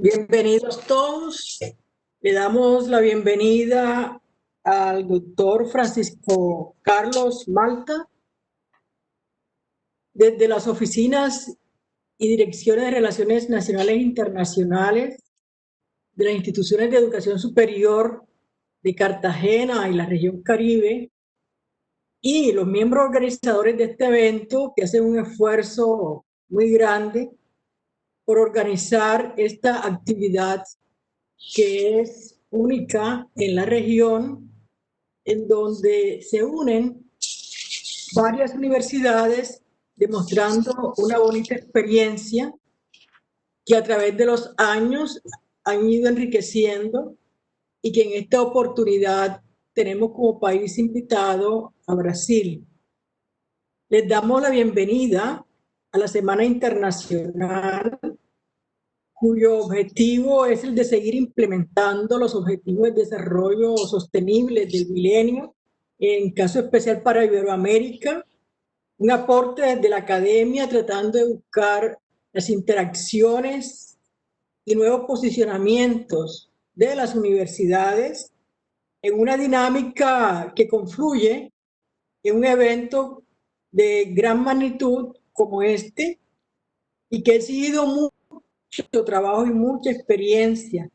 Bienvenidos todos. Le damos la bienvenida al doctor Francisco Carlos Malta desde las oficinas y direcciones de Relaciones Nacionales e Internacionales de las instituciones de educación superior de Cartagena y la región Caribe, y los miembros organizadores de este evento que hacen un esfuerzo muy grande por organizar esta actividad que es única en la región, en donde se unen varias universidades demostrando una bonita experiencia que a través de los años han ido enriqueciendo, y que en esta oportunidad tenemos como país invitado a Brasil. Les damos la bienvenida a la Semana Internacional, cuyo objetivo es el de seguir implementando los objetivos de desarrollo sostenible del milenio, en caso especial para Iberoamérica, un aporte desde la academia tratando de buscar las interacciones y nuevos posicionamientos de las universidades en una dinámica que confluye en un evento de gran magnitud como este, y que ha sido mucho trabajo y mucha experiencia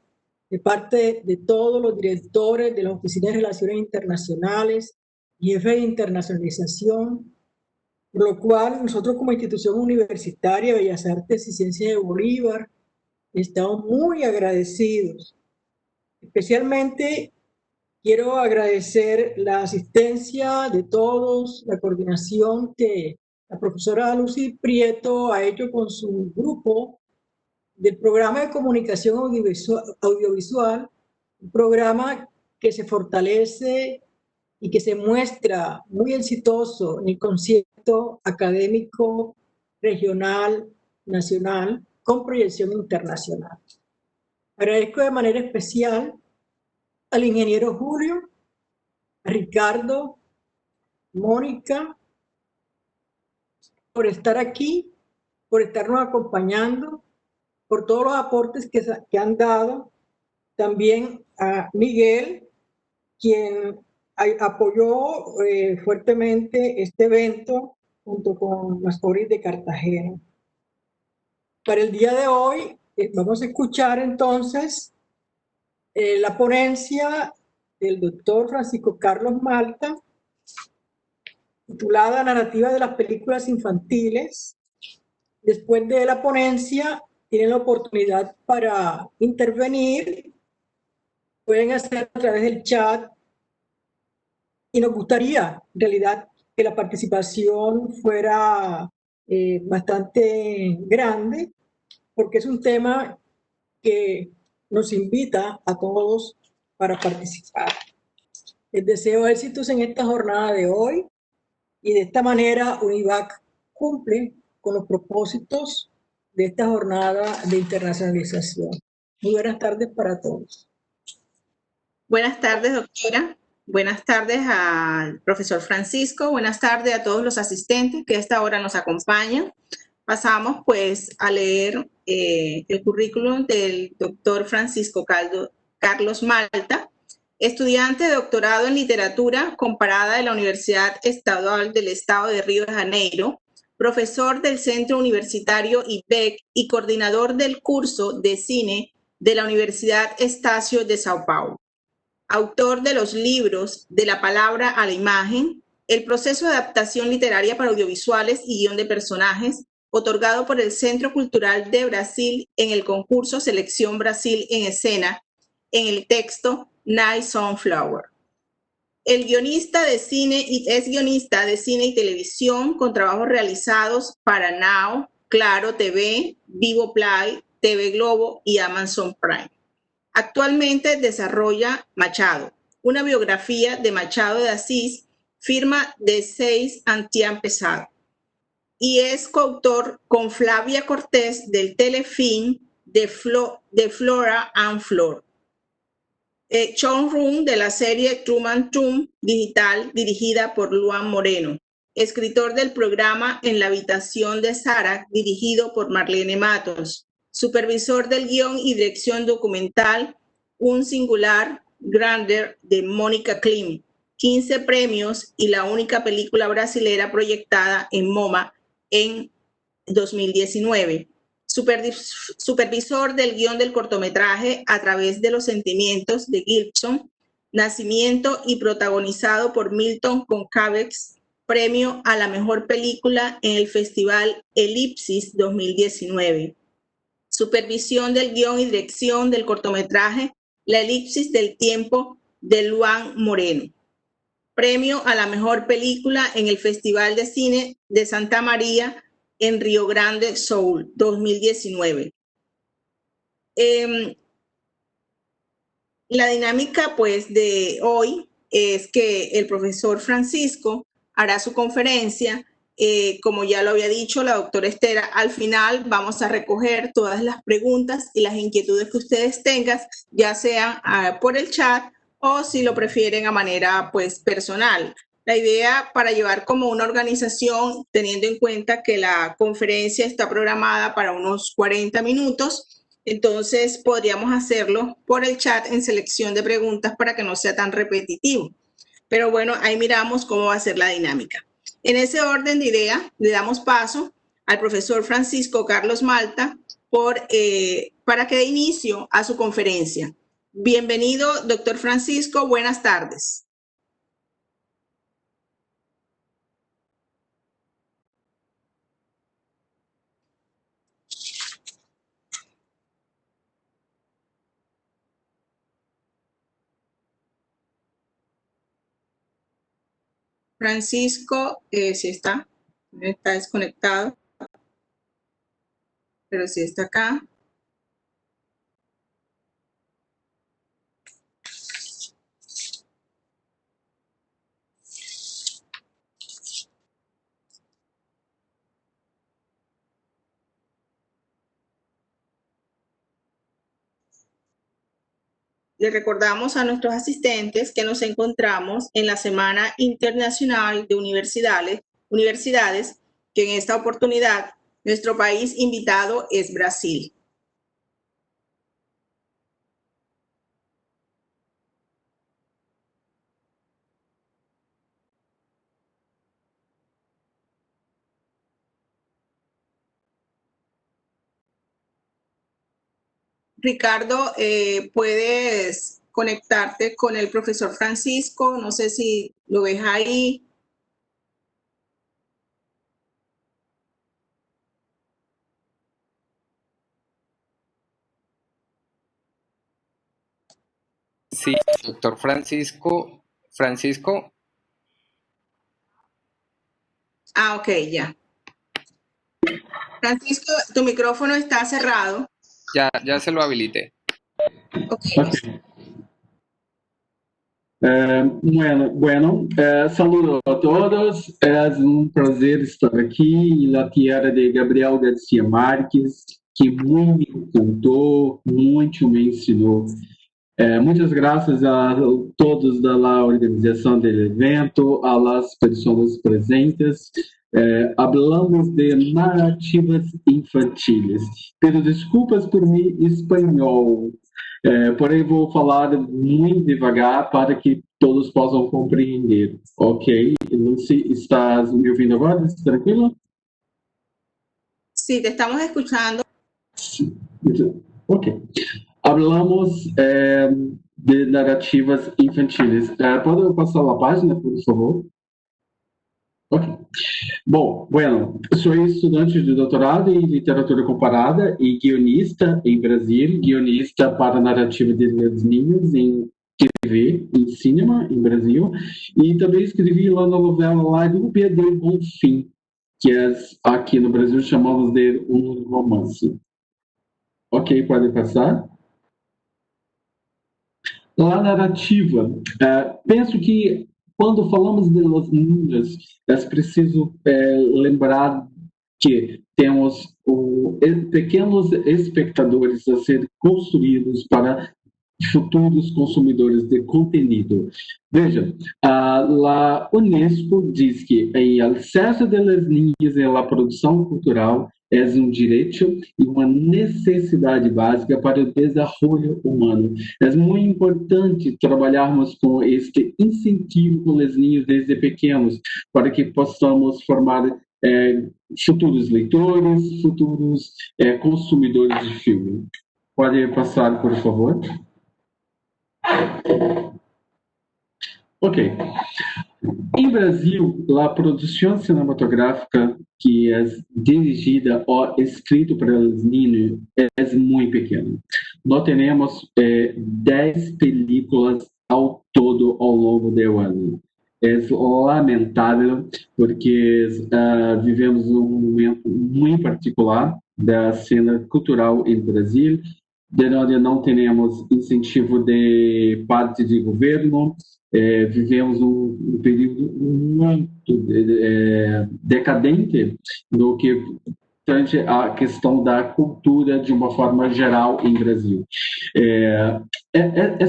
de parte de todos los directores de las oficinas de relaciones internacionales y jefes de internacionalización, por lo cual nosotros como institución universitaria Bellas Artes y Ciencias de Bolívar estamos muy agradecidos. Especialmente quiero agradecer la asistencia de todos, la coordinación que la profesora Lucy Prieto ha hecho con su grupo del programa de comunicación audiovisual, un programa que se fortalece y que se muestra muy exitoso en el concierto académico regional, nacional, con proyección internacional. Agradezco de manera especial al ingeniero Julio, a Ricardo, Mónica, por estar aquí, por estarnos acompañando, por todos los aportes que han dado. También a Miguel, quien apoyó fuertemente este evento junto con las Oris de Cartagena. Para el día de hoy vamos a escuchar entonces la ponencia del doctor Francisco Carlos Malta, titulada Narrativa de las películas infantiles. Después de la ponencia tienen la oportunidad para intervenir, pueden hacer a través del chat, y nos gustaría en realidad que la participación fuera bastante grande, porque es un tema que nos invita a todos para participar. Les deseo éxitos en esta jornada de hoy, y de esta manera UNIVAC cumple con los propósitos de esta jornada de internacionalización. Muy buenas tardes para todos. Buenas tardes, doctora. Buenas tardes al profesor Francisco. Buenas tardes a todos los asistentes que a esta hora nos acompañan. Pasamos pues a leer el currículum del doctor Francisco Carlos Malta, estudiante de doctorado en literatura comparada de la Universidad Estadual del Estado de Río de Janeiro, profesor del Centro Universitario IPEC y coordinador del curso de cine de la Universidad Estácio de São Paulo. Autor de los libros De la palabra a la imagen, El proceso de adaptación literaria para audiovisuales y guión de personajes, otorgado por el Centro Cultural de Brasil en el concurso Selección Brasil en Escena, en el texto Night Sunflower. Es guionista de cine y televisión con trabajos realizados para Now, Claro TV, Vivo Play, TV Globo y Amazon Prime. Actualmente desarrolla Machado, una biografía de Machado de Asís, firma de 6 Antián Pesado, y es coautor con Flavia Cortés del telefilm de Flora and Flor. Showrunner de la serie Truman Show digital dirigida por Luan Moreno. Escritor del programa En la habitación de Sara, dirigido por Marlene Matos. Supervisor del guión y dirección documental, Un Singular Grandeur de Mónica Klim. 15 premios y la única película brasilera proyectada en MoMA en 2019. Supervisor del guión del cortometraje A través de los sentimientos de Gibson, nacimiento y protagonizado por Milton Concavex, premio a la mejor película en el Festival Elipsis 2019. Supervisión del guión y dirección del cortometraje La Elipsis del Tiempo de Luan Moreno. Premio a la mejor película en el Festival de Cine de Santa María en Río Grande Sul 2019. La dinámica pues de hoy es que el profesor Francisco hará su conferencia. Como ya lo había dicho la doctora Esther, al final vamos a recoger todas las preguntas y las inquietudes que ustedes tengan, ya sean por el chat o si lo prefieren a manera pues personal. La idea para llevar como una organización, teniendo en cuenta que la conferencia está programada para unos 40 minutos, entonces podríamos hacerlo por el chat en selección de preguntas para que no sea tan repetitivo. Pero bueno, ahí miramos cómo va a ser la dinámica. En ese orden de idea, le damos paso al profesor Francisco Carlos Malta para que dé inicio a su conferencia. Bienvenido, doctor Francisco. Buenas tardes. Francisco, sí está desconectado, pero sí está acá. Le recordamos a nuestros asistentes que nos encontramos en la Semana Internacional de Universidades, que en esta oportunidad nuestro país invitado es Brasil. Ricardo, puedes conectarte con el profesor Francisco. No sé si lo ves ahí. Sí, doctor Francisco. Francisco. Ah, ok, ya. Francisco, tu micrófono está cerrado. Ya se lo habilité. Okay. Bueno, saludo a todos. Es un placer estar aquí en la tierra de Gabriel García Márquez, que muy me encantó, mucho me ensinou. Muitas graças a todos da organização do evento, a las pessoas presentes. Hablamos de narrativas infantiles, pero desculpas por mi espanhol, porém vou falar muito devagar para que todos possam compreender, ok? Lucy, estás me ouvindo agora? Tranquilo? Sí, te estamos escuchando. Ok. Hablamos de narrativas infantiles. ¿Puedo pasar a página, por favor? Ok. Bom, bueno, sou estudante de doutorado em literatura comparada e guionista em Brasil, guionista para narrativa de niños em TV, em cinema, em Brasil, e também escrevi lá na novela La Lluvia del Bonfim, que é aqui no Brasil chamamos de um romance. Ok, pode passar. A narrativa, penso que quando falamos de los niños, é preciso lembrar que temos pequenos espectadores a ser construídos para futuros consumidores de conteúdo. Veja, a Unesco diz que o acesso das niñas à produção cultural é direito e uma necessidade básica para o desenvolvimento humano. É muito importante trabalharmos com este incentivo com os niños desde pequenos, para que possamos formar futuros leitores, futuros consumidores de filme. Pode passar, por favor. Ok. Em Brasil, a produção cinematográfica que é dirigida ou escrita para os niños é muito pequena. Nós temos 10 películas ao todo ao longo do ano. É lamentável, porque vivemos um momento muito particular da cena cultural em Brasil, de onde não temos incentivo de parte de governo, vivemos um período muito decadente no que tange a questão da cultura de uma forma geral em Brasil. É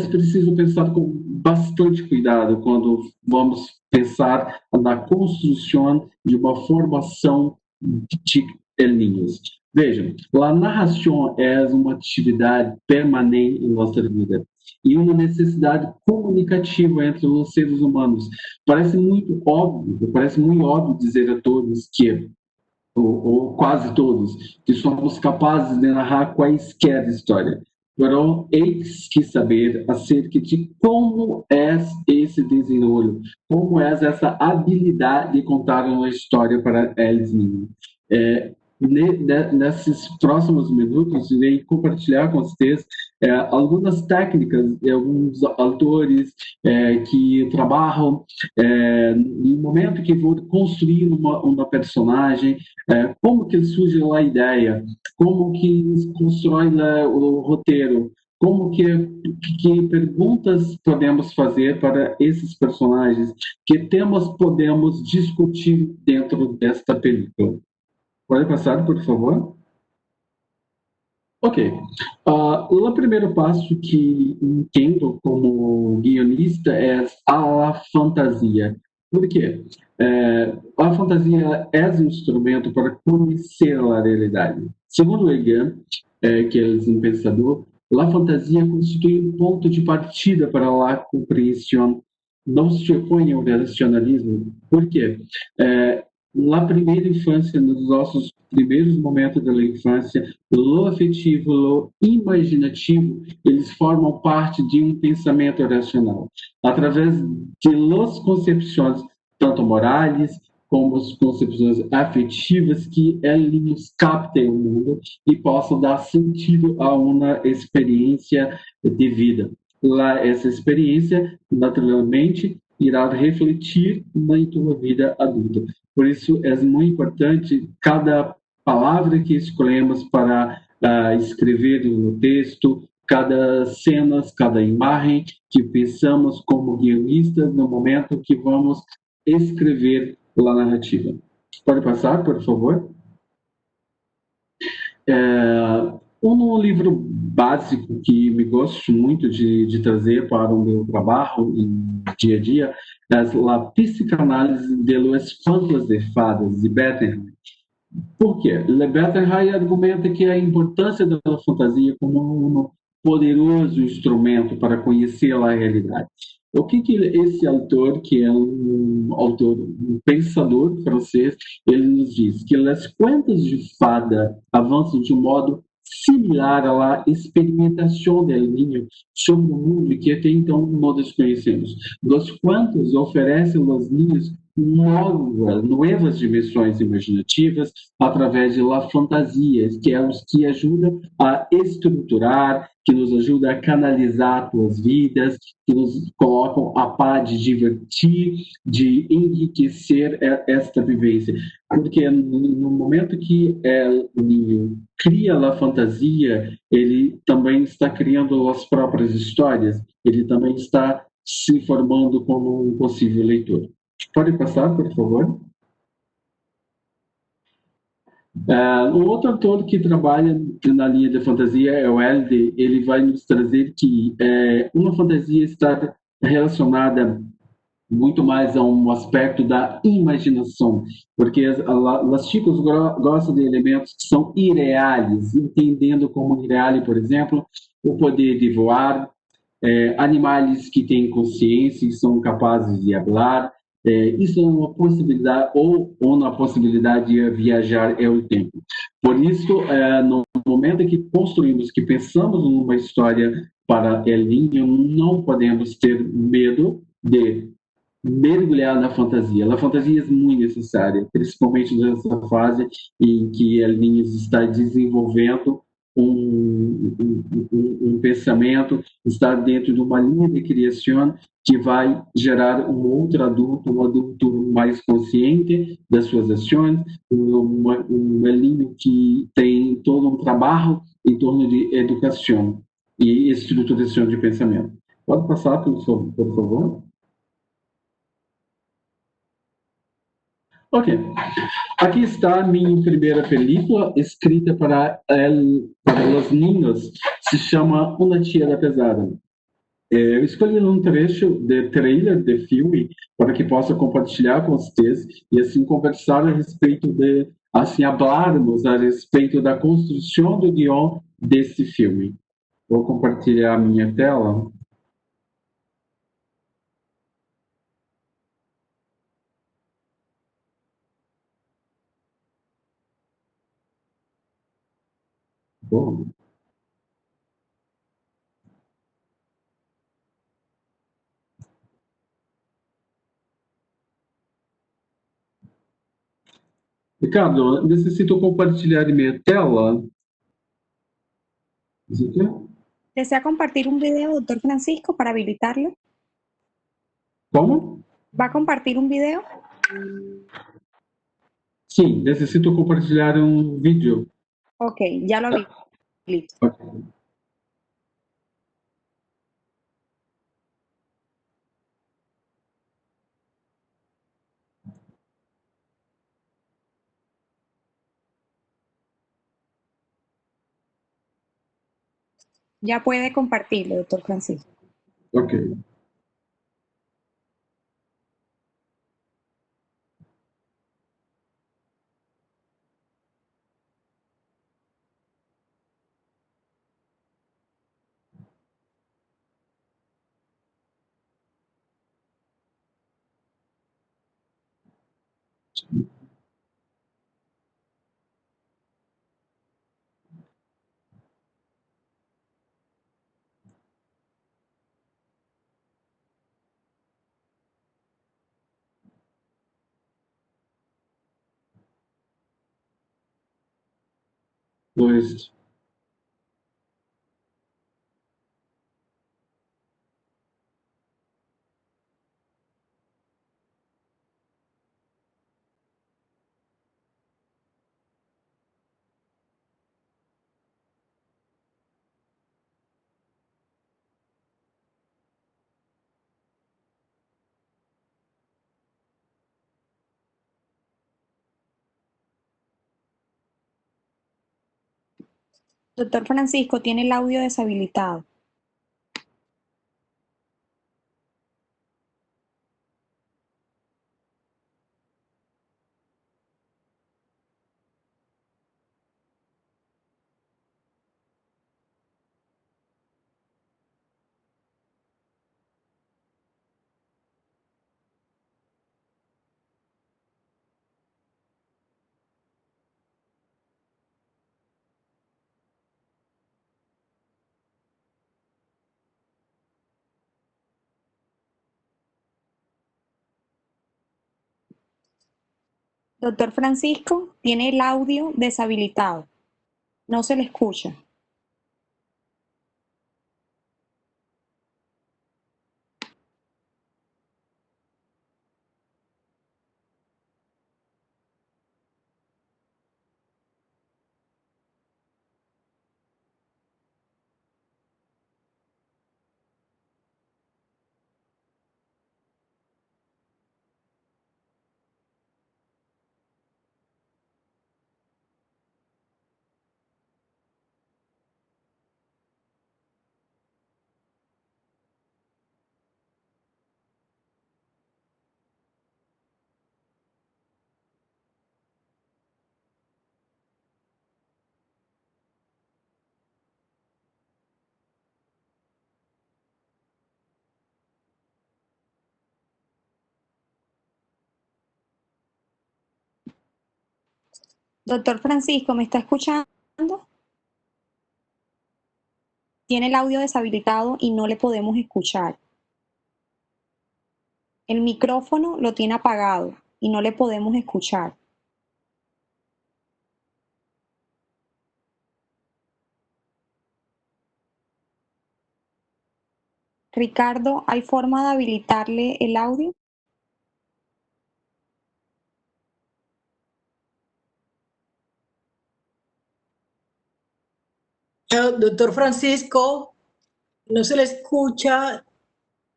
preciso pensar com bastante cuidado quando vamos pensar na construção de uma formação de niños. Vejam, a narração é uma atividade permanente em nossa vida e uma necessidade comunicativa entre os seres humanos. Parece muito óbvio dizer a todos que, ou quase todos, que somos capazes de narrar quaisquer história. Porém, eis que saber acerca de como é esse desenvolvimento, como é essa habilidade de contar uma história para eles mesmos. Nesses próximos minutos, irei compartilhar com vocês algumas técnicas de alguns autores que trabalham no momento que vou construir uma personagem, como que surge a ideia, como que constrói o roteiro, como que perguntas podemos fazer para esses personagens, que temas podemos discutir dentro desta película. Pode passar, por favor? Ok. O primeiro passo que entendo como guionista é a fantasia. Por quê? A fantasia é um instrumento para conhecer a realidade. Segundo Hegel, que é um pensador, a fantasia constitui um ponto de partida para a compreensão. Não se opõe ao racionalismo. Por quê? Na primeira infância, nos nossos primeiros momentos da infância, o afetivo, o imaginativo, eles formam parte de um pensamento racional. Através de las concepções, tanto morais como as concepções afetivas, que eles captem o mundo e possam dar sentido a uma experiência de vida. Essa experiência, naturalmente, irá refletir na tua vida adulta. Por isso, é muito importante cada palavra que escolhemos para escrever no texto, cada cena, cada imagem que pensamos como guionistas no momento que vamos escrever a narrativa. Pode passar, por favor? Um livro básico que me gosto muito de trazer para o meu trabalho em dia a dia é a Psicanálise de los Espantos de Fadas, de Bettenheim. Por quê? Bettenheim argumenta que a importância da fantasia como um poderoso instrumento para conhecer a realidade. O que esse autor, que é um pensador francês, ele nos diz? Que as contas de fada avançam de um modo similar à experimentação do niño sobre o mundo que até então não desconhecemos. Os contos oferecem aos niños novas dimensões imaginativas através da fantasia, que é os que ajudam a estruturar, que nos ajuda a canalizar suas vidas, que nos colocam a par de divertir, de enriquecer esta vivência. Porque no momento que o niño cria a fantasia, ele também está criando as próprias histórias, ele também está se formando como um possível leitor. Pode passar, por favor? Um outro autor que trabalha na linha de fantasia é o Elde. Ele vai nos trazer que uma fantasia está relacionada muito mais a um aspecto da imaginação, porque as chicas gostam de elementos que são irreais, entendendo como irreal, por exemplo, o poder de voar, animais que têm consciência e são capazes de falar, isso é uma possibilidade, ou na possibilidade de viajar é o tempo. Por isso, no momento em que construímos, que pensamos numa história para El Niño, não podemos ter medo de mergulhar na fantasia. A fantasia é muito necessária, principalmente nessa fase em que a Linha está desenvolvendo um pensamento, está dentro de uma linha de criação que vai gerar um adulto mais consciente das suas ações, uma linha que tem todo um trabalho em torno de educação e estruturação de pensamento. Pode passar, por favor? Ok. Aqui está minha primeira película, escrita para os niños, se chama Uma Tia Pesada. Eu escolhi um trecho de trailer de filme para que possa compartilhar com vocês e assim conversar a respeito de, assim, falarmos a respeito da construção do guion desse filme. Vou compartilhar a minha tela. Bom. Ricardo, necessito compartilhar minha tela. ¿Desea compartir un video, doctor Francisco, para habilitarlo? Como? ¿Va a compartir un video? Sim, necessito compartilhar um vídeo. Ok, ya lo habilito. Okay. Ya puede compartirlo, doctor Francisco. Ok. Dois. Doctor Francisco, tiene el audio deshabilitado. Doctor Francisco, tiene el audio deshabilitado. No se le escucha. Doctor Francisco, ¿me está escuchando? Tiene el audio deshabilitado y no le podemos escuchar. El micrófono lo tiene apagado y no le podemos escuchar. Ricardo, ¿hay forma de habilitarle el audio? Doctor Francisco, no se le escucha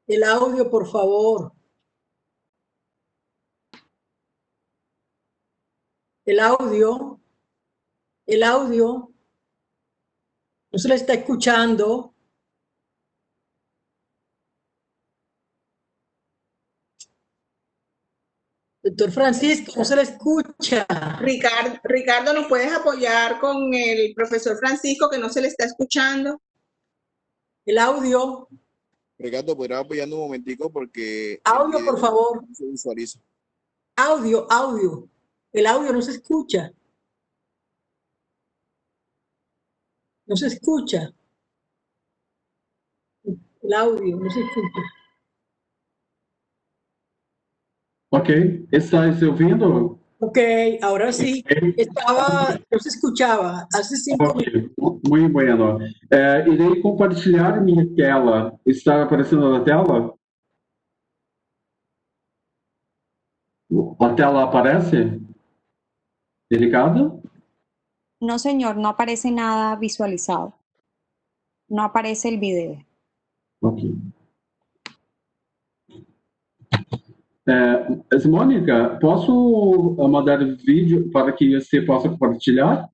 el audio, por favor. El audio, no se le está escuchando. Doctor Francisco, no se le escucha. Ricardo, ¿nos puedes apoyar con el profesor Francisco que no se le está escuchando? El audio. Ricardo, ¿podrías apoyarnos un momentico? Porque Audio, por favor. no se visualiza. Audio. El audio no se escucha. No se escucha. El audio no se escucha. Ok, ¿estáis ouvindo? Ok, ahora sí. No se escuchaba hace 5 minutos. Ok, muito bueno. Irei compartilhar minha tela. Está aparecendo na tela? A tela aparece? Delicado? No, señor, no aparece nada visualizado. No aparece el video. Ok. Mônica, posso mandar vídeo para que você possa compartilhar?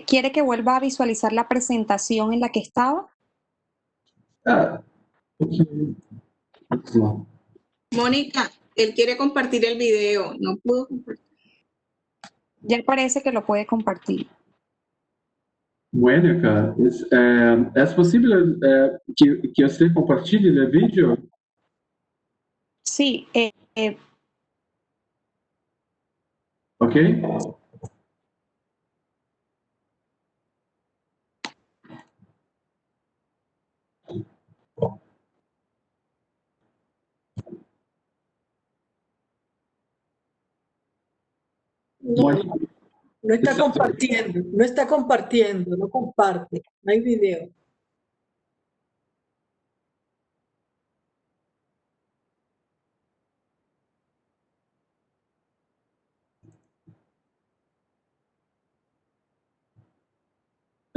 ¿Quiere que vuelva a visualizar la presentación en la que estaba? Ok. Vamos lá. Mónica, él quiere compartir el video, no pudo compartir. Ya parece que lo puede compartir. Mônica, é possível que você compartilhe o vídeo? Sí, Ok? No está compartiendo, no comparte, no hay video.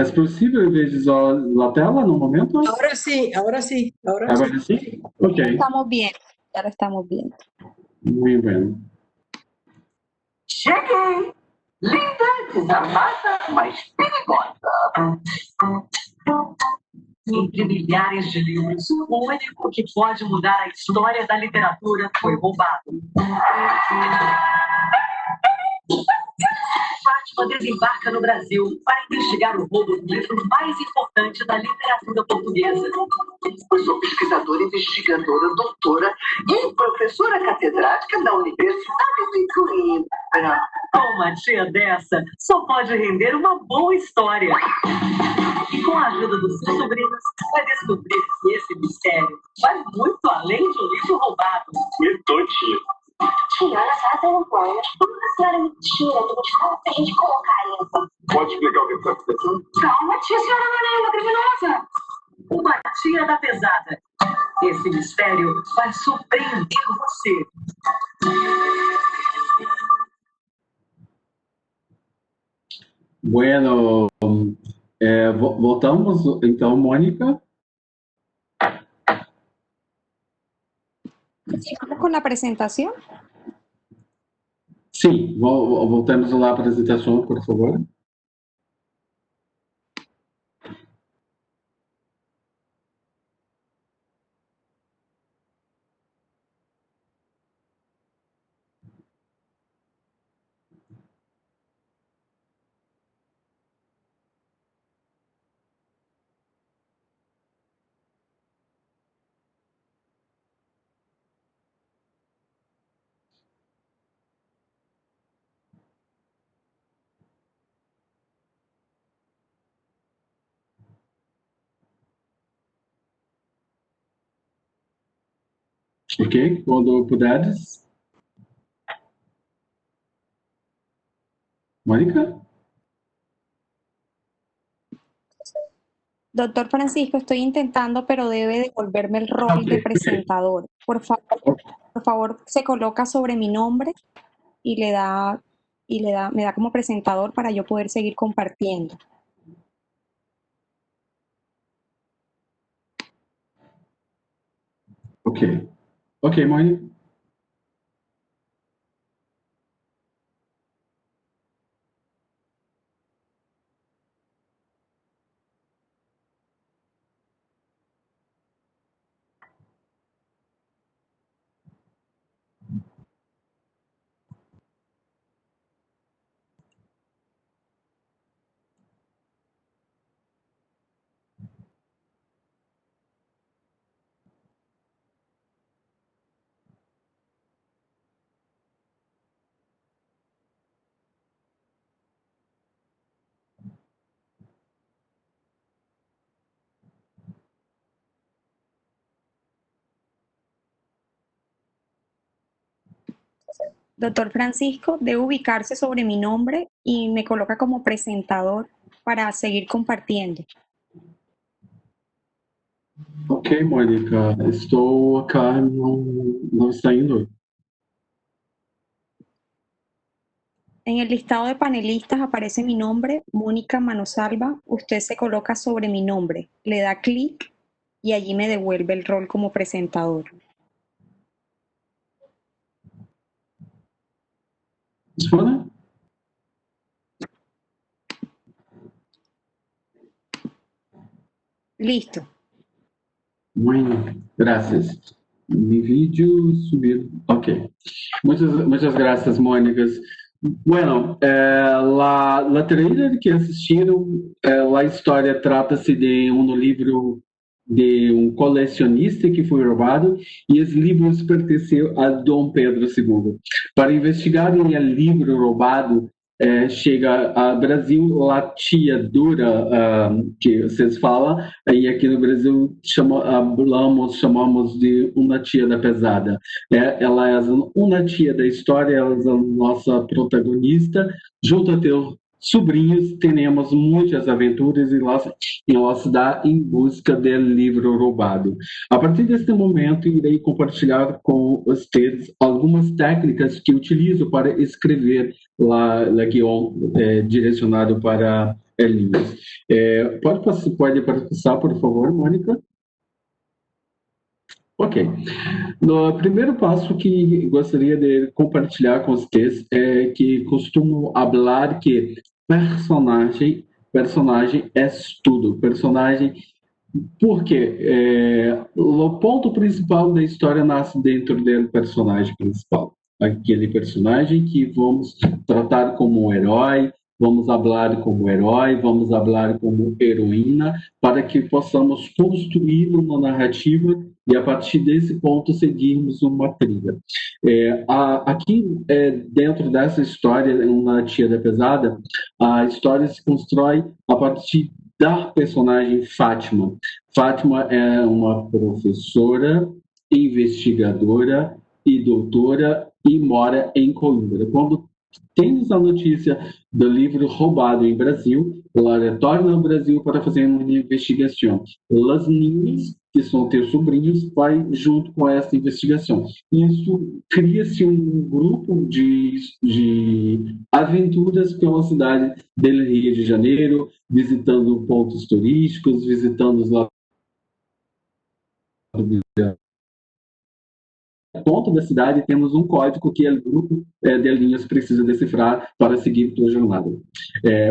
É possível visualizar a tela no momento? Ahora sí. Agora sim? Ok, estamos bien, ya lo estamos viendo. muito bem. Cheguei! Linda, desarmada, mas perigosa. Entre milhares de livros, o único que pode mudar a história da literatura foi roubado. Fátima desembarca no Brasil para investigar o roubo do livro mais importante da literatura portuguesa. Eu sou pesquisadora, investigadora, doutora e professora catedrática da Universidade de Coimbra. Uma tia dessa só pode render uma boa história. E com a ajuda dos seus sobrinhos, vai descobrir que esse mistério vai muito além de um livro roubado. Mitou, tio. Tia, a senhora tem um plano. Como a senhora me tira do como se a gente colocar isso? Pode explicar o que está acontecendo? Calma, tia, a senhora não é nenhuma criminosa. Uma tia da pesada. Esse mistério vai surpreender você. Bueno, voltamos então, Mônica. ¿Sigamos con la presentación? Sim, voltamos lá à apresentação, por favor. Ok? Quando puderes. Mônica? Doctor Francisco, estoy intentando, pero debe devolverme el rol de presentador. Por favor, se coloca sobre mi nombre y me da como presentador para yo poder seguir compartiendo. Ok. Ok, Mônica. Doctor Francisco, debe ubicarse sobre mi nombre y me coloca como presentador para seguir compartiendo. Ok, Mônica, estou acá, não está indo. En el listado de panelistas aparece mi nombre, Mónica Manosalva. Usted se coloca sobre mi nombre, le da clic y allí me devuelve el rol como presentador. Responda. Listo. Bueno, gracias. Mi vídeo subir. Ok. Muchas gracias, Mônica. Bueno, la trailer que assistiram, a história trata-se de um livro de um colecionista que foi roubado e esse livro pertenceu a Dom Pedro II. Para investigar o livro roubado, chega ao Brasil a tia Dura, que vocês falam, e aqui no Brasil chamamos de uma tia da pesada. Ela é uma tia da história, ela é a nossa protagonista, junto a teus sobrinhos, temos muitas aventuras em nossa cidade em busca do livro roubado. A partir deste momento, irei compartilhar com vocês algumas técnicas que utilizo para escrever lá guion direcionado para livros. Pode passar, por favor, Mônica? Ok. No primeiro passo que gostaria de compartilhar com vocês é que costumo falar que personagem é tudo. Personagem, porque o ponto principal da história nasce dentro do personagem principal. Aquele personagem que vamos tratar como um herói, vamos falar como herói, vamos falar como heroína, para que possamos construir uma narrativa e, a partir desse ponto, seguirmos uma trilha. Aqui, dentro dessa história, uma Tia da Pesada, a história se constrói a partir da personagem Fátima. Fátima é uma professora, investigadora e doutora e mora em Coimbra. Quando temos a notícia do livro roubado em Brasil, ela retorna ao Brasil para fazer uma investigação. As meninas, que são teus sobrinhos, vai junto com essa investigação. Isso cria-se um grupo de aventuras pela cidade do Rio de Janeiro, visitando pontos turísticos, visitando os ponto da cidade, temos um código que o grupo de linhas precisa decifrar para seguir tua jornada.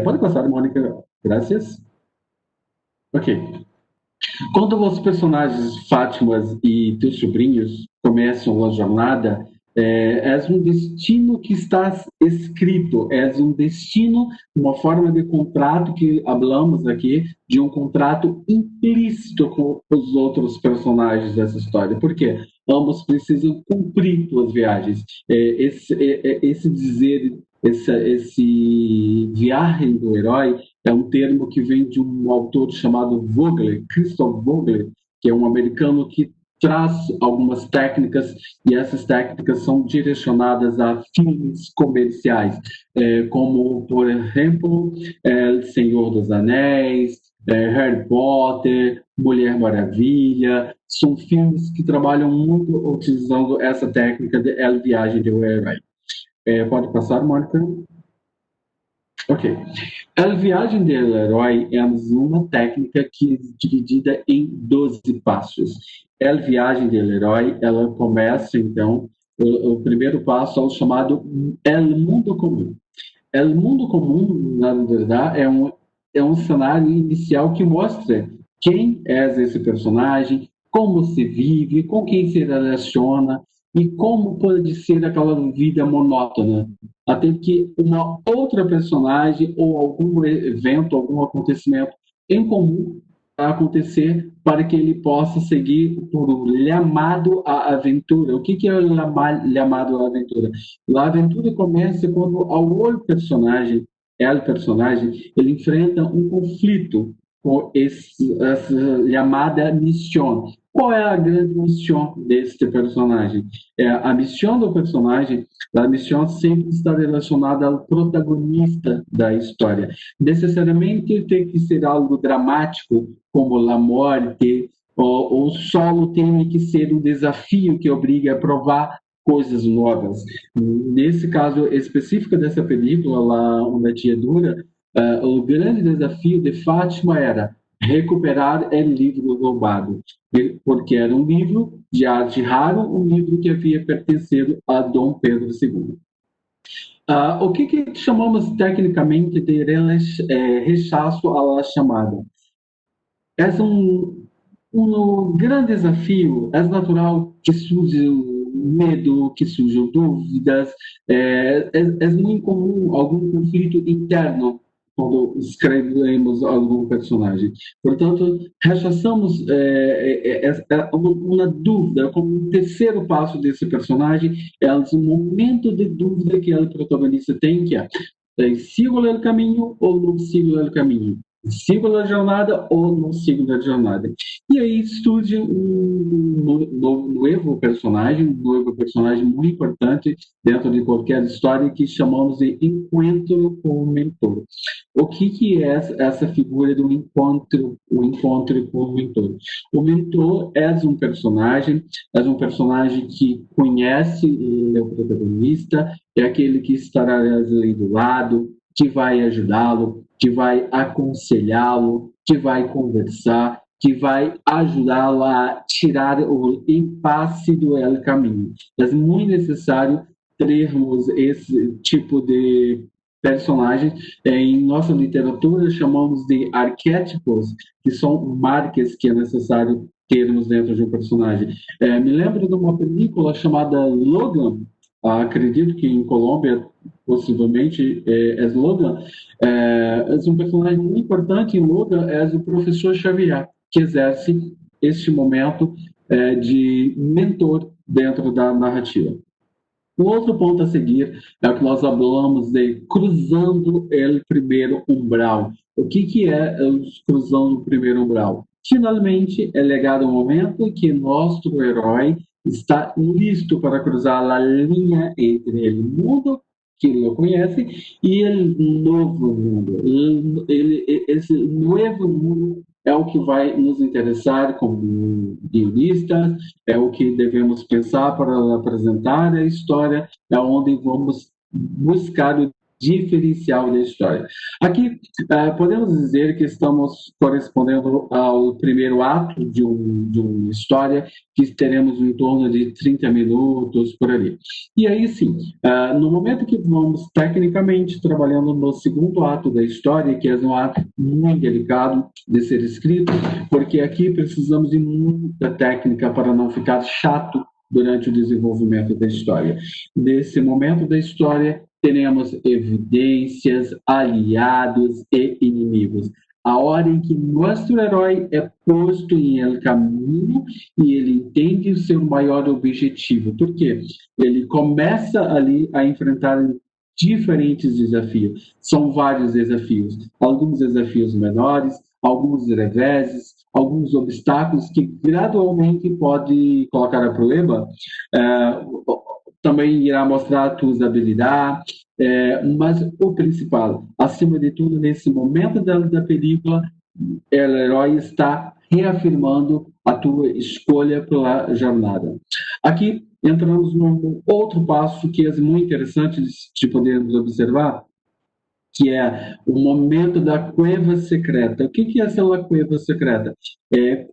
Pode passar, Mônica. Graças. Ok. Quando os personagens Fátimas e teus sobrinhos começam a jornada, é um destino que está escrito, é um destino, uma forma de contrato que falamos aqui, de um contrato implícito com os outros personagens dessa história. Por quê? Ambos precisam cumprir suas viagens. Esse viagem do herói é um termo que vem de um autor chamado Vogler, Christoph Vogler, que é um americano que traz algumas técnicas, e essas técnicas são direcionadas a filmes comerciais, como, por exemplo, Senhor dos Anéis, Harry Potter, Mulher Maravilha. São filmes que trabalham muito utilizando essa técnica de El Viaje do Herói. Pode passar, Mônica? Ok. El Viaje del Herói é uma técnica que é dividida em 12 passos. El Viaje del Herói, ela começa, então, o primeiro passo é o chamado El Mundo Comum. El Mundo Comum, na verdade, é um cenário inicial que mostra quem é esse personagem, como se vive, com quem se relaciona e como pode ser aquela vida monótona, até que uma outra personagem ou algum evento, algum acontecimento em comum vai acontecer para que ele possa seguir por um chamado à aventura. O que é o chamado à aventura? A aventura começa quando o personagem, ele enfrenta um conflito com essa chamada missão. Qual é a grande missão deste personagem? A missão do personagem, a missão sempre está relacionada ao protagonista da história. Necessariamente tem que ser algo dramático, como a morte, ou solo tem que ser um desafio que obriga a provar coisas novas. Nesse caso específico dessa película, La Una Tia Dura, o grande desafio de Fátima era recuperar o livro roubado, porque era um livro de arte raro, um livro que havia pertencido a Dom Pedro II. O que chamamos tecnicamente de rechaço à chamada? É um grande desafio, é natural que surja medo, que surjam dúvidas, é muito comum algum conflito interno quando escrevemos algum personagem. Portanto, rechaçamos uma dúvida, como o terceiro passo desse personagem, é um momento de dúvida que o protagonista tem, que é sigo o caminho ou não sigo o caminho? Sigo a jornada ou não sigo a jornada? E aí surge um novo personagem muito importante dentro de qualquer história que chamamos de encontro com o mentor. O que é essa figura do encontro com o mentor? O mentor é um personagem que conhece o protagonista, é aquele que estará ali do lado, que vai ajudá-lo, que vai aconselhá-lo, que vai conversar, que vai ajudá-lo a tirar o impasse do caminho. É muito necessário termos esse tipo de personagens. Em nossa literatura, chamamos de arquétipos, que são marcas que é necessário termos dentro de um personagem. Me lembro de uma película chamada Logan, acredito que em Colômbia, possivelmente, é Logan. É um personagem muito importante em Logan, é o professor Xavier, que exerce este momento de mentor dentro da narrativa. O outro ponto a seguir é o que nós falamos de cruzando o primeiro umbral. O que é cruzando o primeiro umbral? Finalmente, é legado o momento que nosso herói está listo para cruzar a linha entre o mundo que ele conhece e o novo mundo. Esse novo mundo é o que vai nos interessar como guionistas, é o que devemos pensar para apresentar a história, é onde vamos buscar o diferencial da história. Aqui, podemos dizer que estamos correspondendo ao primeiro ato de uma história, que teremos em torno de 30 minutos, por ali. E aí, sim, no momento que vamos tecnicamente trabalhando no segundo ato da história, que é um ato muito delicado de ser escrito, porque aqui precisamos de muita técnica para não ficar chato durante o desenvolvimento da história. Nesse momento da história, teremos evidências, aliados e inimigos. A hora em que nosso herói é posto em el caminho e ele entende o seu maior objetivo. Por quê? Ele começa ali a enfrentar diferentes desafios. São vários desafios. Alguns desafios menores, alguns reveses, alguns obstáculos que gradualmente pode colocar a prova. Também irá mostrar a tua habilidade, mas o principal, acima de tudo, nesse momento da película, o herói está reafirmando a tua escolha pela jornada. Aqui entramos num outro passo que é muito interessante de podermos observar, que é o momento da cueva secreta. O que é essa cueva secreta?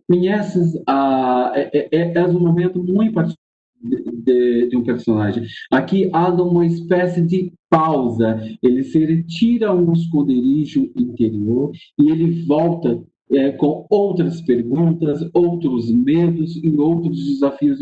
Conheces é um momento muito particular de um personagem. Aqui há uma espécie de pausa. Ele se retira a um esconderijo interior e ele volta com outras perguntas, outros medos e outros desafios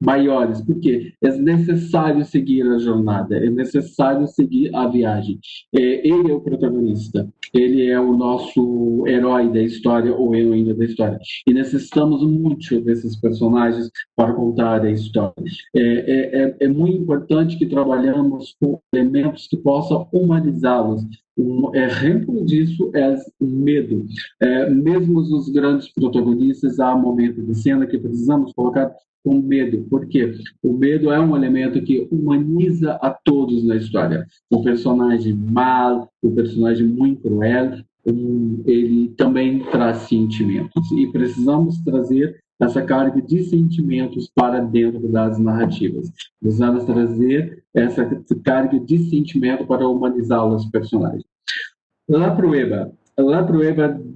maiores, porque é necessário seguir a jornada, é necessário seguir a viagem. Ele é o protagonista, ele é o nosso herói da história ou heroína da história, e necessitamos muito desses personagens para contar a história. É muito importante que trabalhemos com elementos que possam humanizá-los. Um exemplo disso é o medo. Mesmo os grandes protagonistas, há momentos de cena que precisamos colocar com medo, porque o medo é um elemento que humaniza a todos na história. O personagem mal, o personagem muito cruel, ele também traz sentimentos, e precisamos trazer essa carga de sentimentos para dentro das narrativas. Precisamos trazer essa carga de sentimento para humanizar os personagens. La prueba,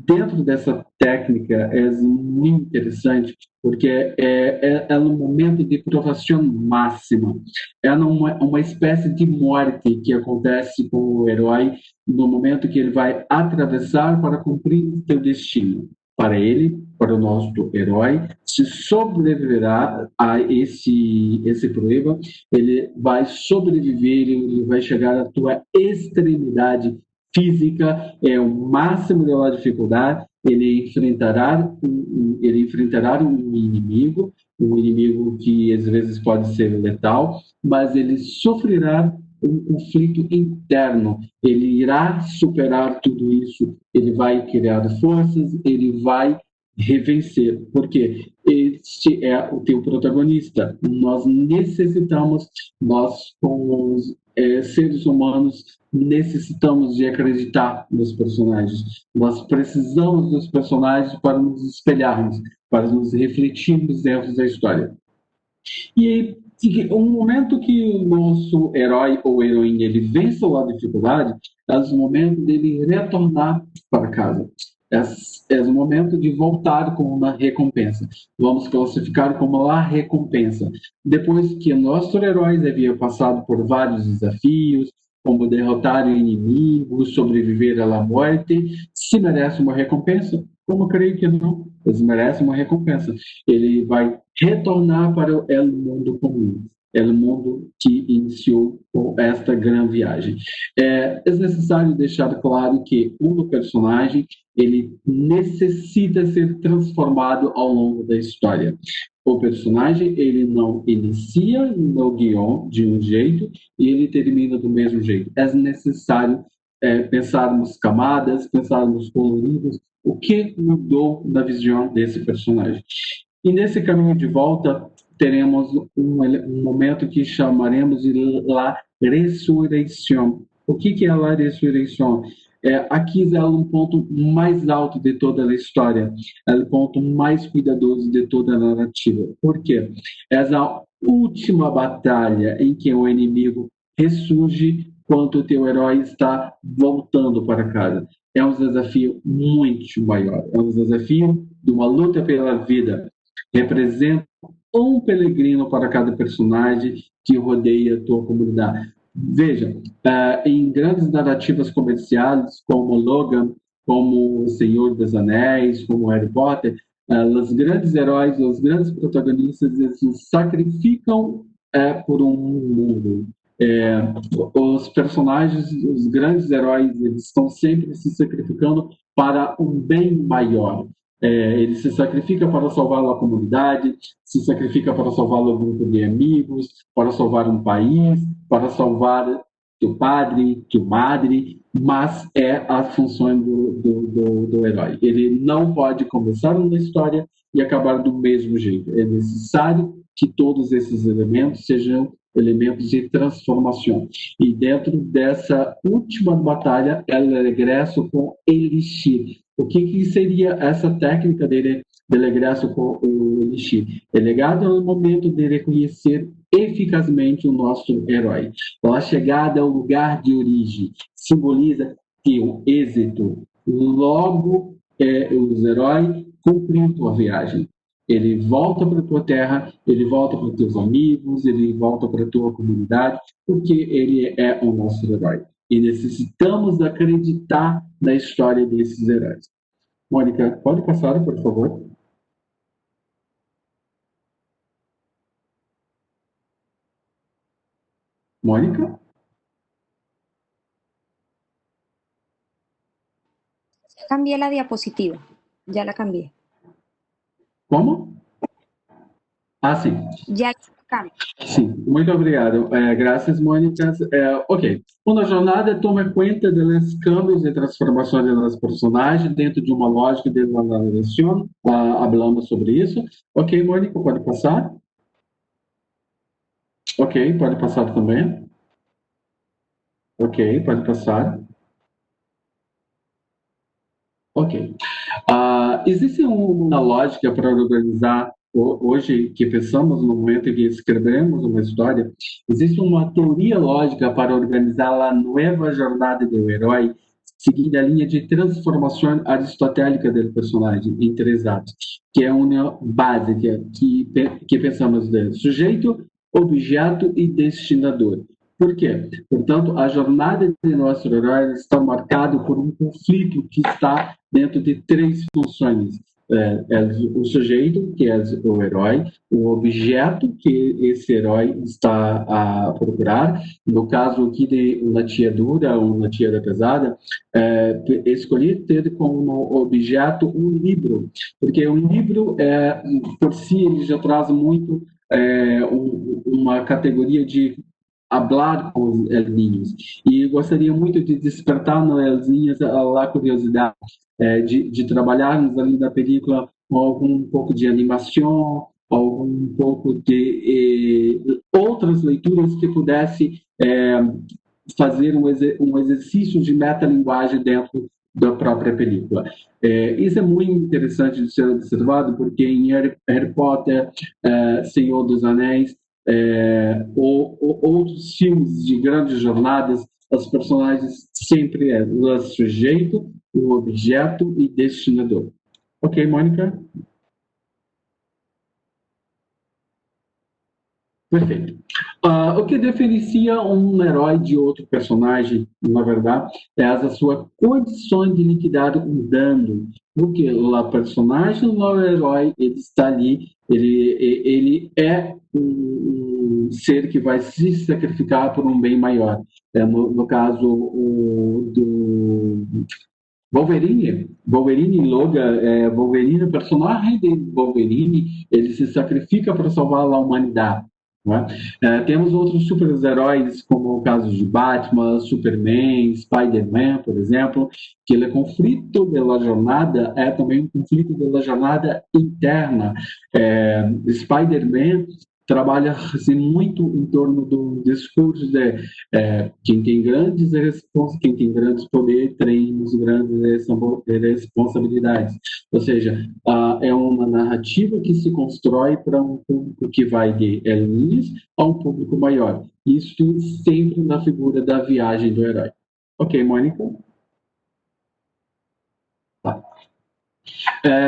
dentro dessa técnica, é muito interessante, porque é um momento de provação máxima. É uma espécie de morte que acontece com o herói no momento que ele vai atravessar para cumprir seu destino. Para ele, para o nosso herói, se sobreviverá a esse problema, ele vai sobreviver, ele vai chegar à tua extremidade física, o máximo da dificuldade. Ele enfrentará um inimigo que às vezes pode ser letal, mas ele sofrerá um conflito interno. Ele irá superar tudo isso, ele vai criar forças, ele vai revencer, porque este é o teu protagonista. Nós como seres humanos, necessitamos de acreditar nos personagens. Nós precisamos dos personagens para nos espelharmos, para nos refletirmos dentro da história. E um momento que o nosso herói ou heroína ele vence a dificuldade, é o momento dele retornar para casa. É o momento de voltar com uma recompensa. Vamos classificar como a recompensa. Depois que nosso herói havia passado por vários desafios, como derrotar o inimigo, sobreviver à morte, se merece uma recompensa? Como creio que não, eles merecem uma recompensa. Ele vai retornar para o mundo comum, o mundo que iniciou com esta grande viagem. É necessário deixar claro que o personagem ele necessita ser transformado ao longo da história. O personagem ele não inicia no guion de um jeito e ele termina do mesmo jeito. É necessário pensarmos camadas, pensarmos coloridos, o que mudou na visão desse personagem. E nesse caminho de volta, teremos um momento que chamaremos de La Ressurreição. O que é a La Ressurreição? Aqui é um ponto mais alto de toda a história, é o ponto mais cuidadoso de toda a narrativa. Por quê? É a última batalha em que o inimigo ressurge quando o teu herói está voltando para casa. É um desafio muito maior, é um desafio de uma luta pela vida. Representa um peregrino para cada personagem que rodeia a tua comunidade. Veja, em grandes narrativas comerciais, como Logan, como O Senhor dos Anéis, como Harry Potter, os grandes heróis, os grandes protagonistas, eles se sacrificam por um mundo. Os personagens, os grandes heróis, eles estão sempre se sacrificando para um bem maior. Ele se sacrifica para salvar a comunidade, se sacrifica para salvar um grupo de amigos, para salvar um país, para salvar tu padre, tu madre, mas é a função do herói. Ele não pode começar uma história e acabar do mesmo jeito. É necessário que todos esses elementos sejam elementos de transformação. E dentro dessa última batalha, ela regressa com Elixir. O que seria essa técnica de regresso com o Elixir? É ligado ao momento de reconhecer eficazmente o nosso herói. A chegada ao lugar de origem simboliza que o êxito, logo os heróis cumprindo a viagem. Ele volta para a tua terra, ele volta para os teus amigos, ele volta para a tua comunidade, porque ele é o nosso herói. E necessitamos acreditar na história desses heróis. Mônica, pode passar, por favor? Mônica? Ya cambié la diapositiva. Ya la cambié. Como? Ah, sim. Ya cambio. Sim, muito obrigado. Graças, Mônica. Ok. Uma jornada toma conta dos cambios e transformações dos personagens dentro de uma lógica de narração. Falamos sobre isso. Ok, Mônica, pode passar? Ok, pode passar também. Ok, pode passar. Ok. Existe uma lógica para organizar, hoje que pensamos no momento em que escrevemos uma história, existe uma teoria lógica para organizar a nova jornada do herói, seguindo a linha de transformação aristotélica do personagem em 3 atos, que é uma básica que pensamos de sujeito, objeto e destinador. Por quê? Portanto, a jornada de nosso herói está marcada por um conflito que está dentro de 3 funções. O sujeito, que é o herói, o objeto que esse herói está a procurar. No caso aqui de uma tia dura ou uma tia pesada, escolhi ter como objeto um livro, porque um livro, por si, ele já traz muito uma categoria de falar com os Elzinhos. E gostaria muito de despertar no Elzinhos a curiosidade de trabalharmos ali na película com algum pouco de animação, algum pouco de outras leituras que pudesse fazer um exercício de metalinguagem dentro da própria película. Isso é muito interessante de ser observado, porque em Harry Potter, Senhor dos Anéis, ou outros filmes de grandes jornadas, os personagens sempre o sujeito, o objeto e destinador. Ok, Mônica? Perfeito. O que diferencia um herói de outro personagem, na verdade, é a sua condição de liquidar um dano. Porque o personagem, o herói, ele está ali, ele é um ser que vai se sacrificar por um bem maior. No caso do Wolverine e Logan, Wolverine, o personagem de Wolverine, ele se sacrifica para salvar a humanidade. Temos outros super-heróis, como o caso de Batman, Superman, Spider-Man, por exemplo, que o conflito da jornada é também um conflito da jornada interna. Spider-Man trabalha assim, muito em torno do discurso de quem tem grandes poderes tem grandes responsabilidades. Ou seja, é uma narrativa que se constrói para um público que vai de Elminhos a um público maior. Isso sempre na figura da viagem do herói. Ok, Mônica? Tá.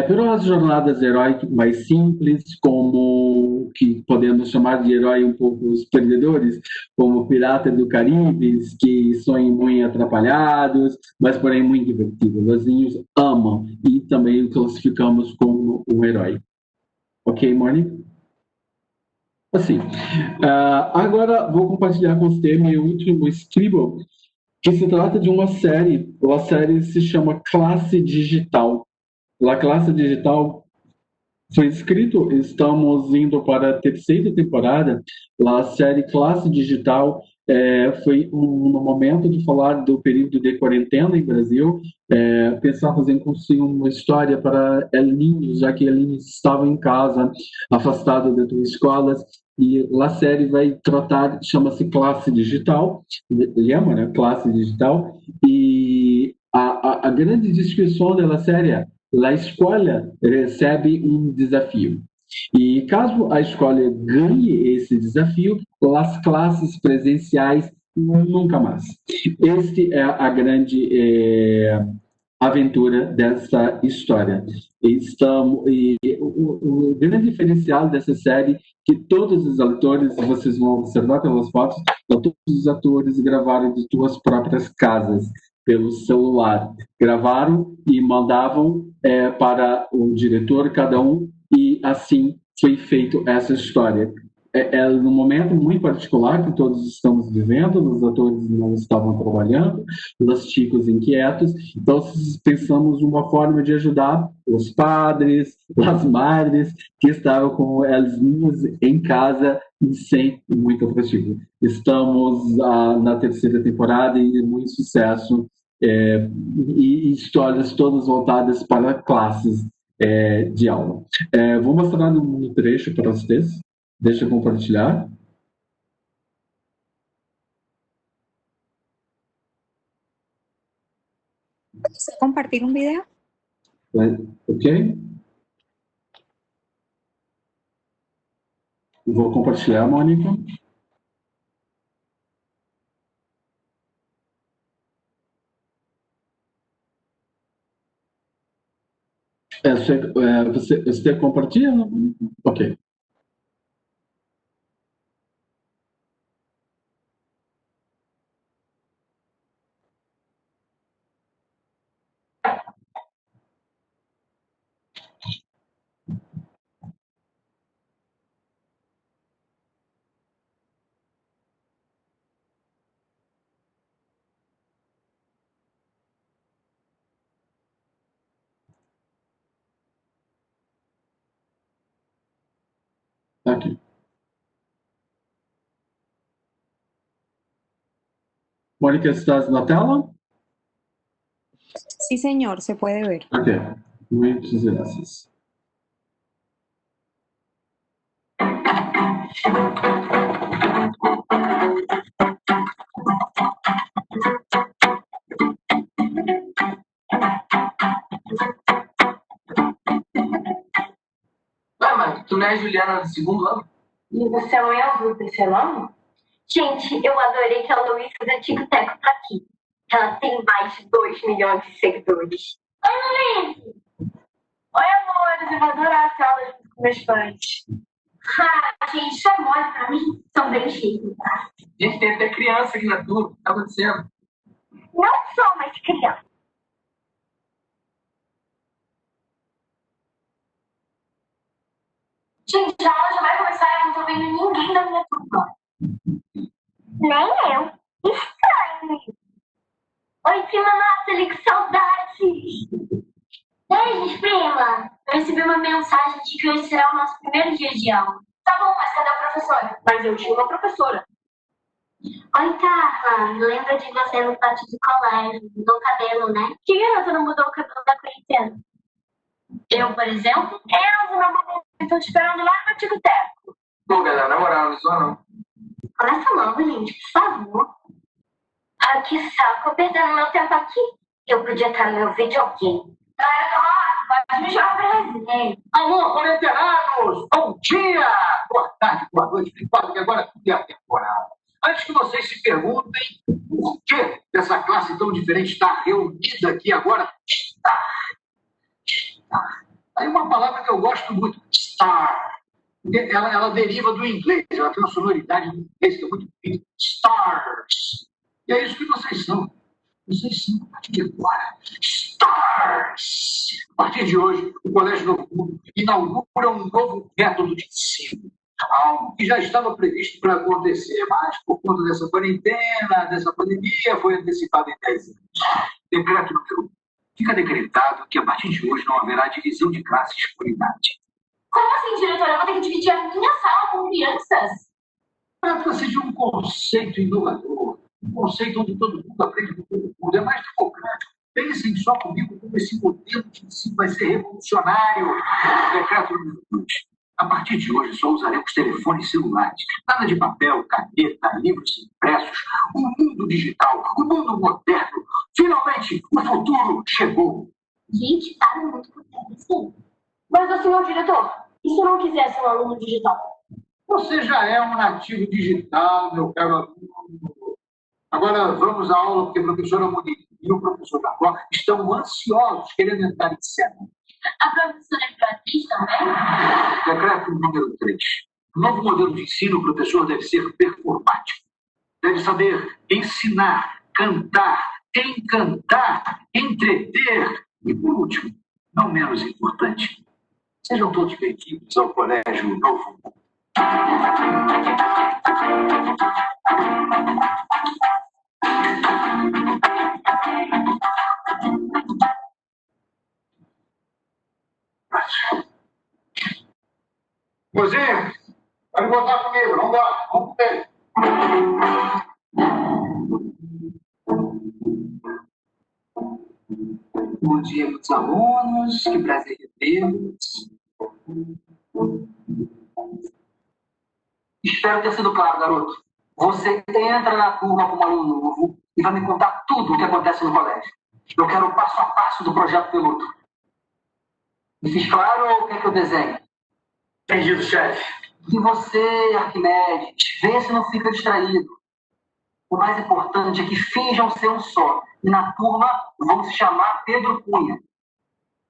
Pelas jornadas heróicas mais simples, como que podemos chamar de herói um pouco os perdedores, como Pirata do Caribe, que são muito atrapalhados, mas porém muito divertidos. Os vizinhos amam e também o classificamos como um herói. Ok, Mônica? Assim, agora vou compartilhar com você meu último escribo, que se trata de uma série. A série se chama Classe Digital. A Classe Digital foi escrito, estamos indo para a 3ª temporada. A série Classe Digital foi um momento de falar do período de quarentena em Brasil, pensar fazer consigo uma história para elinhos, já que elinhos estavam em casa, afastados das suas escolas, e a série vai tratar, chama-se Classe Digital, lembra, né? Classe Digital, e a grande discussão da série é: a escola recebe um desafio. E caso a escola ganhe esse desafio, as classes presenciais nunca mais. Esta é a grande aventura dessa história. O grande diferencial dessa série é que todos os atores, vocês vão observar pelas fotos, todos os atores gravaram de suas próprias casas, pelo celular. Gravaram e mandavam para o diretor, cada um, e assim foi feita essa história. Num momento muito particular que todos estamos vivendo, os atores não estavam trabalhando, os chicos inquietos, então pensamos uma forma de ajudar os padres, as madres que estavam com eles em casa e sem muito atrativo. Estamos na terceira temporada e muito sucesso, e histórias todas voltadas para classes de aula. Vou mostrar um trecho para vocês. Deixa eu compartilhar. ¿Puedes compartir un video? Ok. Vou compartilhar, Mônica. Você compartilha? Ok. Aqui. Mônica, estás na tela? Sí, señor, se puede ver. Ok, muitas graças. Mas tu não é a Juliana do segundo ano? E você não é o do terceiro ano? Gente, eu adorei que a Luísa da Tico Teco tá aqui. Ela tem mais de 2 milhões de seguidores. Oi, Luísa! Oi, amores, eu vou adorar as aulas com meus fãs. Ah, gente, isso é mole pra mim. São bem chiques, tá? Gente, tem até criança aqui na turma. O que tá acontecendo? Não sou mais criança. Gente, a aula já vai começar e eu não tô vendo ninguém da minha turma. Nem eu. Estranho. Oi, prima Nathalie, que saudades! Beijo, prima! Eu recebi uma mensagem de que hoje será o nosso primeiro dia de aula. Tá bom, mas cadê a professora? Mas eu tinha uma professora. Oi, Carla. Lembra de você no pátio do colégio? Mudou o cabelo, né? Que garota não mudou o cabelo da quarentena? Eu, por exemplo? Eu não mudou. Estou te esperando lá no Tico Teco. Pô, galera, na moral, não sou não. Começa logo, gente, por favor. Ah, que saco, perdendo meu tempo aqui. Eu podia estar no meu videogame. Pode me jogar pra resenha. Alô, quarentenados! Bom dia! Boa tarde, boa noite, que agora é a temporada. Antes que vocês se perguntem por que essa classe tão diferente está reunida aqui agora, Star. Aí uma palavra que eu gosto muito, Star. Ela deriva do inglês, ela tem uma sonoridade do inglês que é muito bonita. Stars. E é isso que vocês são. Vocês são, a partir de agora, Stars. A partir de hoje, o Colégio Novo Mundo inaugura um novo método de ensino. Algo que já estava previsto para acontecer, mas por conta dessa quarentena, dessa pandemia, foi antecipado em 10 anos. Decreto número 1. Fica decretado que a partir de hoje não haverá divisão de classes por idade. Como assim, diretora? Eu vou ter que dividir a minha sala com crianças? Trata-se de um conceito inovador, um conceito onde todo mundo aprende com todo mundo, é mais democrático. Pensem só comigo como esse modelo de ensino vai ser revolucionário. Decreto número 2. A partir de hoje, só usaremos telefones celulares. Nada de papel, caneta, livros impressos. O mundo digital, o mundo moderno. Finalmente, o futuro chegou. Gente, tá muito importante, sim. Mas, senhor diretor, e se eu não quiser ser um aluno digital? Você já é um nativo digital, meu caro aluno. Agora vamos à aula, porque a professora Monique e o professor Jacó estão ansiosos, querendo entrar em cena. A professora Beatriz também? Decreto número 3. No novo modelo de ensino, o professor deve ser performático. Deve saber ensinar, cantar, encantar, entreter e, por último, não menos importante, sejam todos bem-vindos ao Colégio Novo Mundo. Mozinho, pode voltar comigo, vamos embora, vamos comer. Bom dia, meus alunos, que prazer revê-los. Espero ter sido claro, garoto. Você entra na turma como aluno novo e vai me contar tudo o que acontece no colégio. Eu quero o passo a passo do projeto piloto. Me fiz claro ou quer que eu desenhe? Entendido, chefe. E você, Arquimedes, vê se não fica distraído. O mais importante é que finjam ser um só. E na turma vão se chamar Pedro Cunha.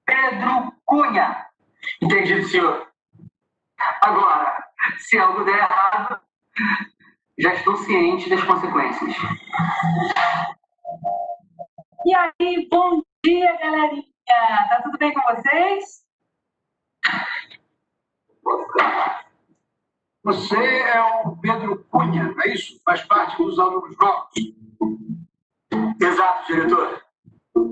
Pedro Cunha. Entendido, senhor. Agora, se algo der errado, já estou ciente das consequências. E aí, bom dia, galerinha! Tá tudo bem com vocês? Você é o Pedro Cunha, não é isso? Faz parte dos alunos novos. Exato, diretor.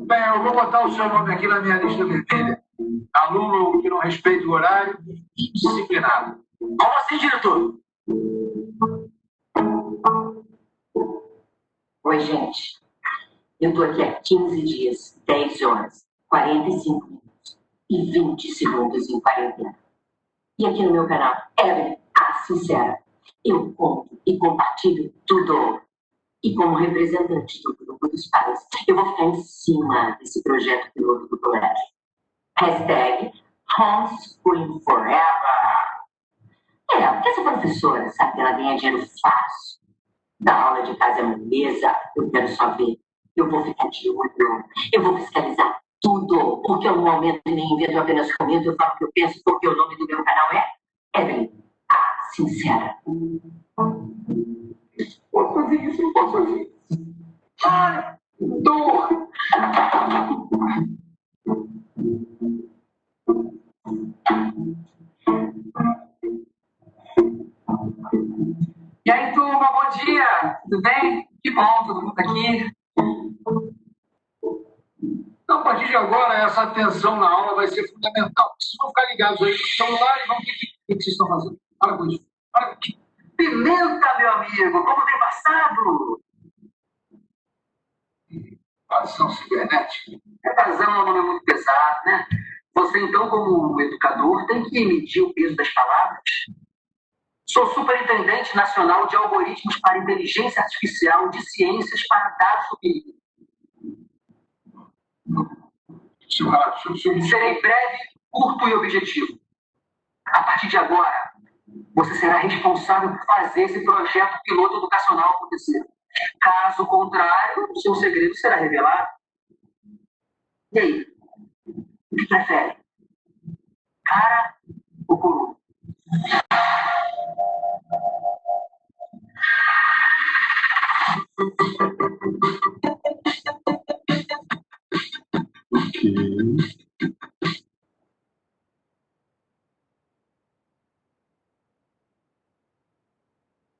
Bem, eu vou botar o seu nome aqui na minha lista vermelha. Aluno que não respeita o horário, disciplinado. Como assim, diretor? Oi, gente. Eu tô aqui há 15 dias, 10 horas, 45 minutos e 20 segundos em quarentena. E aqui no meu canal, Evelyn, a sincera, eu conto e compartilho tudo. E como representante do grupo dos pais, eu vou ficar em cima desse projeto piloto do colégio. Hashtag Homeschooling Forever. Porque essa professora sabe que ela ganha dinheiro fácil. Da aula de casa é moleza, eu quero só ver. Eu vou ficar de olho, eu vou fiscalizar tudo, porque eu não aumento nem invento, eu apenas comento, eu falo o que eu penso, porque o nome do meu canal é Evelyn, a sincera. Posso fazer isso, não posso fazer isso. Ai, dor! E aí, turma, bom dia! Tudo bem? Que bom, todo mundo aqui. Então, a partir de agora, essa atenção na aula vai ser fundamental. Vocês vão ficar ligados aí no celular e vão ver o que vocês estão fazendo. Para com isso. Para com isso. Pimenta, meu amigo, como tem passado? Ação cibernética. Evasão é um nome muito pesado, né? Você, então, como educador, tem que medir o peso das palavras. Sou superintendente nacional de algoritmos para inteligência artificial de ciências para dados do perigo. Serei breve, curto e objetivo. A partir de agora, você será responsável por fazer esse projeto piloto educacional acontecer. Caso contrário, o seu segredo será revelado. E aí? O que prefere? Cara ou coroa?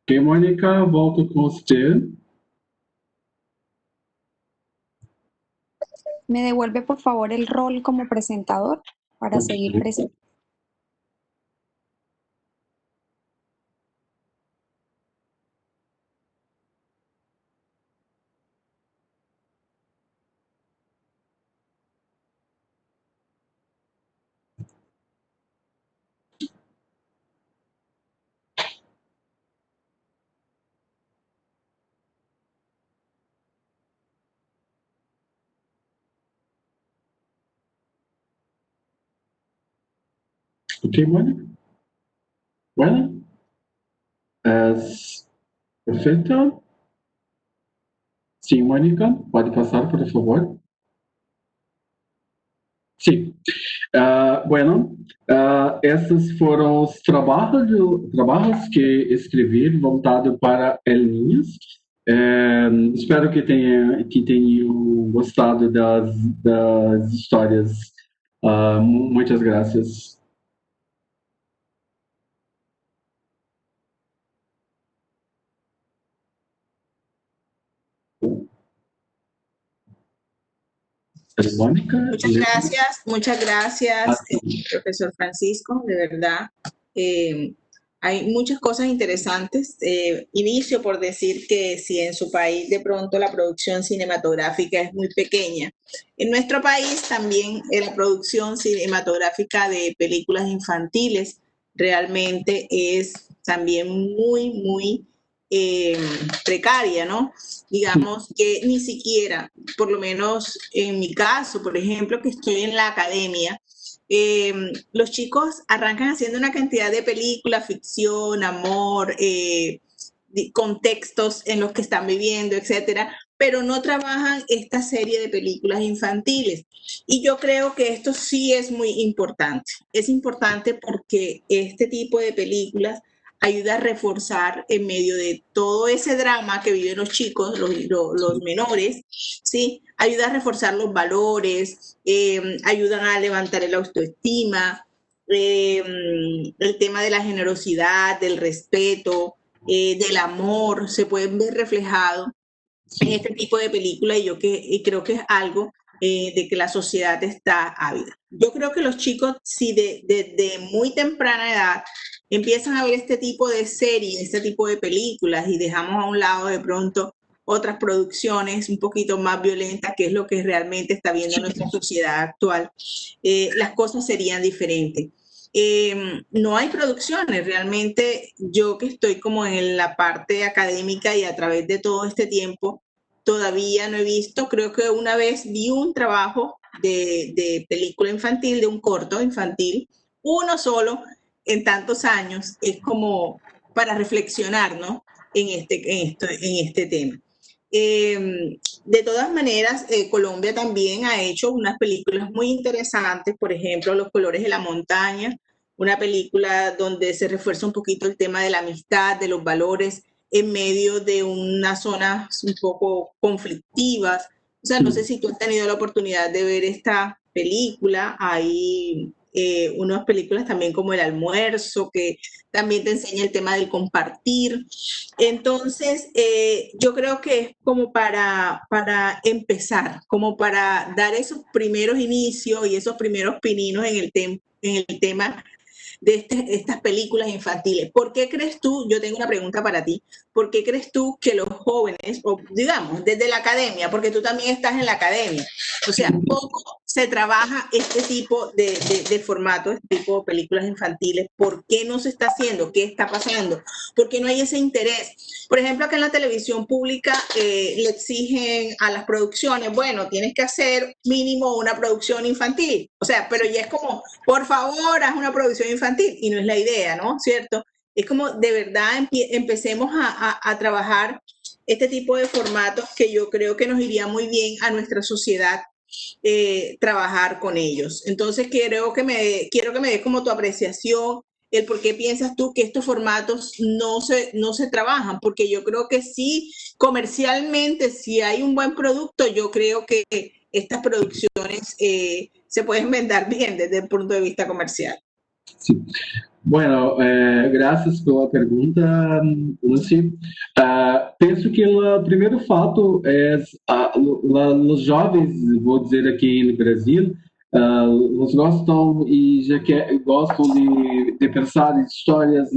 Ok, Mônica, volto com você. ¿Me devuelve, por favor, el rol como presentador para seguir presentando? Ok, Mônica? Bueno, perfeito. Sim, Mônica, pode passar, por favor. Sim. Bueno, esses foram os trabalhos que escrevi voltado para Elinhas. Espero que tenham gostado das histórias. Muitas graças. Mónica. Muchas gracias, profesor Francisco, de verdad. Hay muchas cosas interesantes. Inicio por decir que si en su país de pronto la producción cinematográfica es muy pequeña, en nuestro país también la producción cinematográfica de películas infantiles realmente es también muy precaria, ¿no? Digamos que ni siquiera, por lo menos en mi caso, por ejemplo, que estoy en la academia, los chicos arrancan haciendo una cantidad de películas, ficción, amor, contextos en los que están viviendo, etcétera, pero no trabajan esta serie de películas infantiles. Y yo creo que esto sí es muy importante. Es importante porque este tipo de películas ayuda a reforzar en medio de todo ese drama que viven los chicos, los menores, ¿sí? Ayuda a reforzar los valores, ayudan a levantar el autoestima, el tema de la generosidad, del respeto, del amor, se pueden ver reflejados en este tipo de películas y creo que es algo de que la sociedad está ávida. Yo creo que los chicos, si desde muy temprana edad empiezan a ver este tipo de series, este tipo de películas y dejamos a un lado de pronto otras producciones un poquito más violentas, que es lo que realmente está viendo nuestra sociedad actual, las cosas serían diferentes. No hay producciones, realmente yo que estoy como en la parte académica y a través de todo este tiempo, todavía no he visto, creo que una vez vi un trabajo de película infantil, de un corto infantil, uno solo en tantos años, es como para reflexionar, ¿no? En este tema. De todas maneras, Colombia también ha hecho unas películas muy interesantes, por ejemplo, Los colores de la montaña, una película donde se refuerza un poquito el tema de la amistad, de los valores en medio de unas zonas un poco conflictivas. O sea, no sé si tú has tenido la oportunidad de ver esta película. Hay unas películas también como El almuerzo, que también te enseña el tema del compartir. Entonces, yo creo que es como para empezar, como para dar esos primeros inicios y esos primeros pininos en el tema de estas películas infantiles. ¿Por qué crees tú, yo tengo una pregunta para ti, ¿por qué crees tú que los jóvenes, o digamos, desde la academia, porque tú también estás en la academia, o sea, poco se trabaja este tipo de formato, este tipo de películas infantiles? ¿Por qué no se está haciendo? ¿Qué está pasando? ¿Por qué no hay ese interés? Por ejemplo, acá en la televisión pública le exigen a las producciones, bueno, tienes que hacer mínimo una producción infantil. O sea, pero ya es como, por favor, haz una producción infantil. Y no es la idea, ¿no? ¿Cierto? Es como de verdad empecemos a trabajar este tipo de formatos que yo creo que nos iría muy bien a nuestra sociedad. Trabajar con ellos. Entonces quiero que me des como tu apreciación, el por qué piensas tú que estos formatos no se trabajan, porque yo creo que sí, comercialmente, si hay un buen producto, yo creo que estas producciones se pueden vender bien desde el punto de vista comercial. Sí. Bueno, graças pela pergunta, Lucy. Penso que o primeiro fato é os jovens, vou dizer aqui no Brasil, eles gostam e gostam de pensar em histórias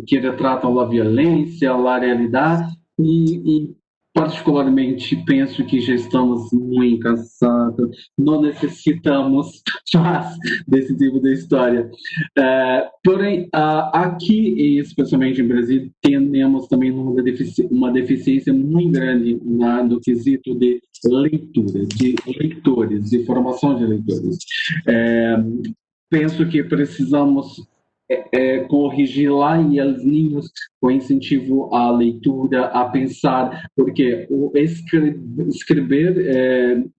que retratam a violência, a realidade e particularmente penso que já estamos muito cansados, não necessitamos mais desse tipo de história. Porém, aqui, especialmente em Brasil, temos também uma deficiência muito grande no quesito de leitura, de leitores, de formação de leitores. penso que precisamos corrigir lá e os ninhos o incentivo à leitura, a pensar, porque o escrever,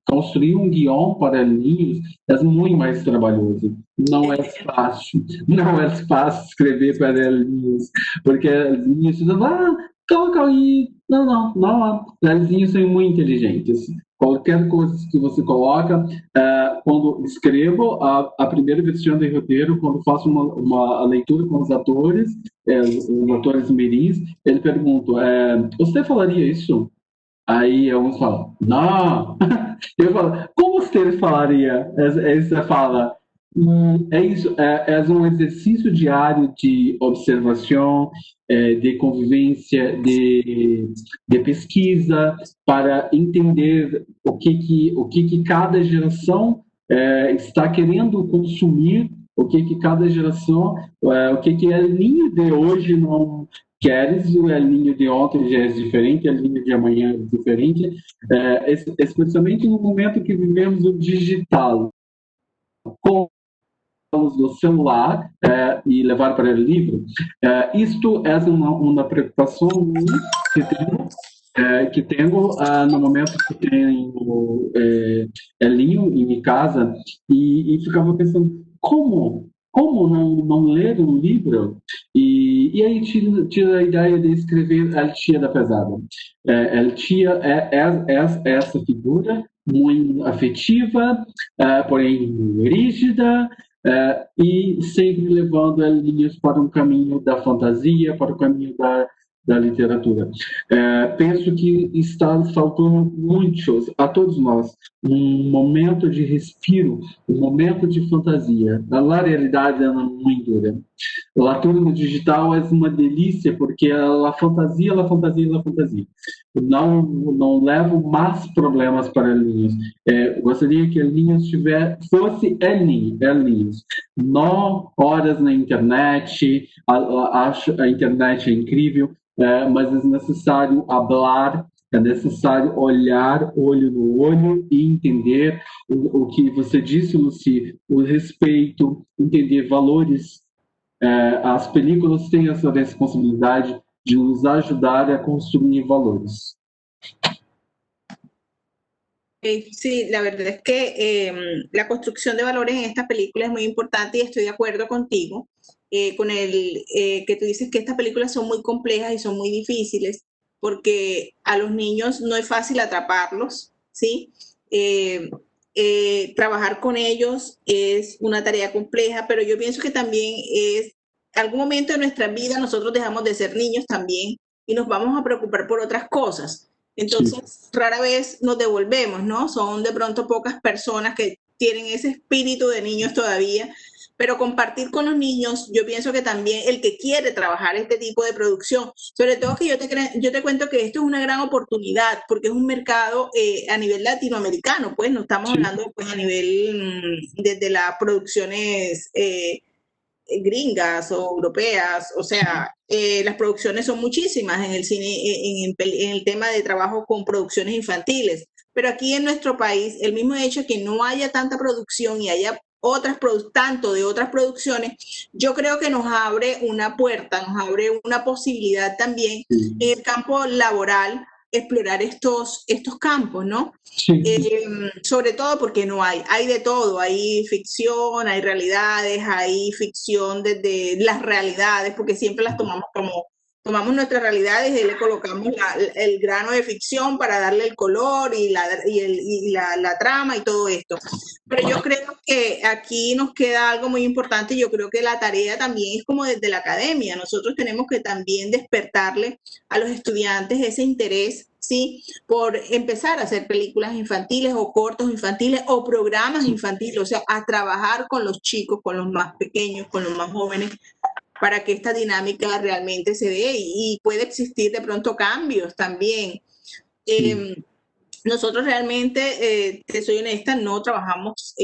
construir um guião para ninhos é muito mais trabalhoso. Não é fácil escrever para ninhos, porque os ninhos dizem, coloca aí. Não. Os ninhos são muito inteligentes. Qualquer coisa que você coloca, quando escrevo a primeira versão do roteiro, quando faço uma leitura com os atores mirins, ele pergunta, você falaria isso? Aí alguns falam, não. Eu falo, como você falaria essa fala? É isso, é um exercício diário de observação, de convivência, de pesquisa, para entender o que cada geração está querendo consumir, o que cada geração, o que é linha de hoje não queres, o linha de ontem já é diferente, a linha de amanhã é diferente, especialmente no momento que vivemos o digital. Do celular e levar para o livro, isto é uma preocupação que tenho no momento que tenho Elinho em minha casa e ficava pensando como não ler um livro e aí tira a ideia de escrever a tia da pesada. A tia é essa figura muito afetiva, porém rígida, e sempre levando linhas para um caminho da fantasia, para o caminho da literatura. Penso que está faltando muito a todos nós um momento de respiro, um momento de fantasia. A realidade é muito dura. A leitura no digital é uma delícia porque a fantasia. Não levo mais problemas para linhas. Gostaria que a linhas fosse linhas. Não horas na internet. Acho a internet incrível. Mas é necessário falar, é necessário olhar olho no olho e entender o que você disse, Lucy, o respeito, entender valores. As películas têm essa responsabilidade de nos ajudar a construir valores. Sí, la verdad es que la construcción de valores en esta película es muy importante y estoy de acuerdo contigo con el que tú dices que estas películas son muy complejas y son muy difíciles porque a los niños no es fácil atraparlos, ¿sí? Trabajar con ellos es una tarea compleja, pero yo pienso que también es algún momento de nuestra vida nosotros dejamos de ser niños también y nos vamos a preocupar por otras cosas. Entonces, rara vez nos devolvemos, ¿no? Son de pronto pocas personas que tienen ese espíritu de niños todavía, pero compartir con los niños, yo pienso que también el que quiere trabajar este tipo de producción, sobre todo que yo te cuento que esto es una gran oportunidad, porque es un mercado a nivel latinoamericano, pues no estamos hablando pues, a nivel desde las producciones gringas o europeas, o sea, las producciones son muchísimas en el cine, en el tema de trabajo con producciones infantiles, pero aquí en nuestro país, el mismo hecho de que no haya tanta producción y haya tanto de otras producciones, yo creo que nos abre una puerta, nos abre una posibilidad también en el campo laboral, explorar estos campos, ¿no? Sí. Sobre todo porque no hay de todo, hay ficción, hay realidades, hay ficción desde las realidades, porque siempre las tomamos tomamos nuestras realidades y le colocamos el grano de ficción para darle el color y la trama y todo esto. Pero yo creo que aquí nos queda algo muy importante. Yo creo que la tarea también es como desde la academia. Nosotros tenemos que también despertarle a los estudiantes ese interés, ¿sí? Por empezar a hacer películas infantiles o cortos infantiles o programas infantiles, o sea, a trabajar con los chicos, con los más pequeños, con los más jóvenes, para que esta dinámica realmente se dé y puede existir de pronto cambios también. Nosotros realmente, te soy honesta, no trabajamos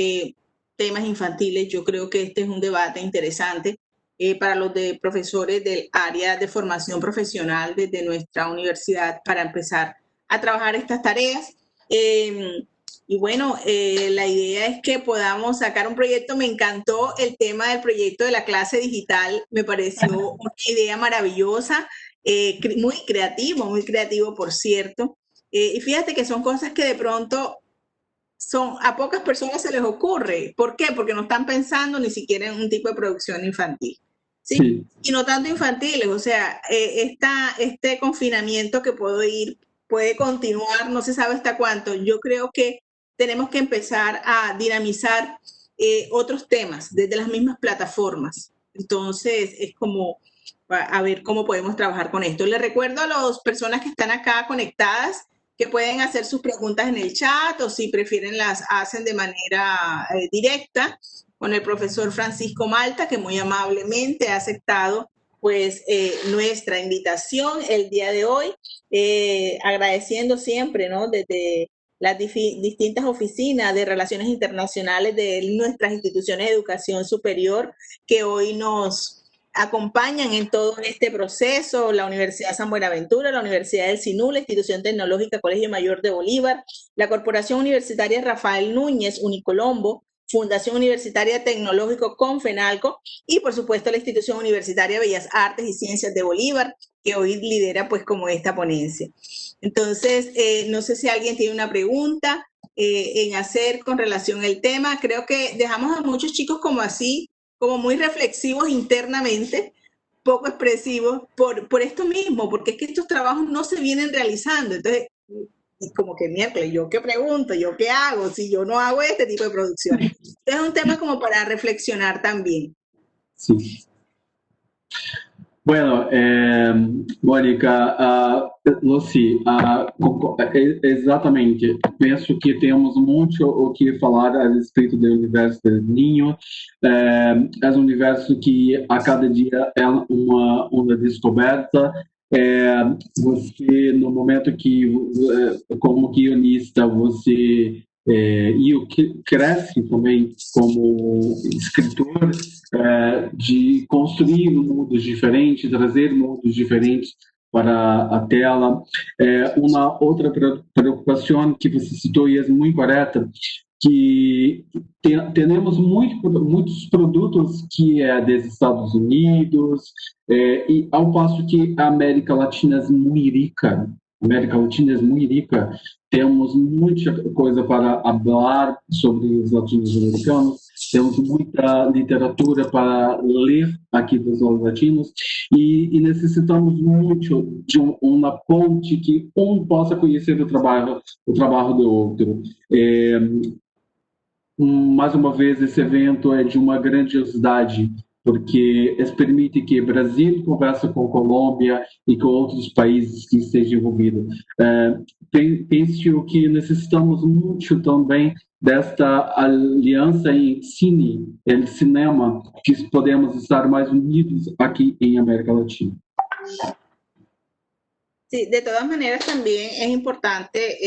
temas infantiles. Yo creo que este es un debate interesante para los profesores del área de formación profesional desde nuestra universidad para empezar a trabajar estas tareas. Y bueno, la idea es que podamos sacar un proyecto. Me encantó el tema del proyecto de la clase digital. Me pareció una idea maravillosa, muy creativo, por cierto. Y fíjate que son cosas que de pronto a pocas personas se les ocurre. ¿Por qué? Porque no están pensando ni siquiera en un tipo de producción infantil. ¿Sí? Sí. Y no tanto infantiles, o sea, este confinamiento que puede continuar, no se sabe hasta cuánto. Yo creo que tenemos que empezar a dinamizar otros temas desde las mismas plataformas. Entonces, es como a ver cómo podemos trabajar con esto. Les recuerdo a las personas que están acá conectadas que pueden hacer sus preguntas en el chat o si prefieren las hacen de manera directa con el profesor Francisco Malta, que muy amablemente ha aceptado pues nuestra invitación el día de hoy, agradeciendo siempre, ¿no? Desde las distintas oficinas de relaciones internacionales de nuestras instituciones de educación superior que hoy nos acompañan en todo este proceso, la Universidad San Buenaventura, la Universidad del Sinú, la Institución Tecnológica Colegio Mayor de Bolívar, la Corporación Universitaria Rafael Núñez, Unicolombo, Fundación Universitaria Tecnológico Confenalco y por supuesto la Institución Universitaria Bellas Artes y Ciencias de Bolívar, que hoy lidera pues como esta ponencia. Entonces, no sé si alguien tiene una pregunta en hacer con relación al tema. Creo que dejamos a muchos chicos como así, como muy reflexivos internamente, poco expresivos, por esto mismo, porque es que estos trabajos no se vienen realizando. Entonces, como que miércoles, ¿yo qué pregunto? ¿Yo qué hago? Si yo no hago este tipo de producciones. Entonces, es un tema como para reflexionar también. Sí. Bueno, Mônica, Lucy, exatamente, penso que temos muito o que falar a respeito do universo do ninho, é um universo que a cada dia é uma descoberta. Você, no momento que, como guionista, você e o que cresce também como escritor, de construir mundos diferentes, trazer mundos diferentes para a tela. Uma outra preocupação que você citou e é muito correta, que temos muitos produtos que é dos Estados Unidos, e ao passo que a América Latina é muito rica. Temos muita coisa para falar sobre os latino-americanos, temos muita literatura para ler aqui dos latinos e necessitamos muito de uma ponte que possa conhecer o trabalho do outro. Mais uma vez, esse evento é de uma grandiosidade, porque permite que o Brasil converse com a Colômbia e com outros países que estejam envolvidos. Penso que necessitamos muito também desta aliança em cinema, que podemos estar mais unidos aqui em América Latina. Sí, de todas maneras también es importante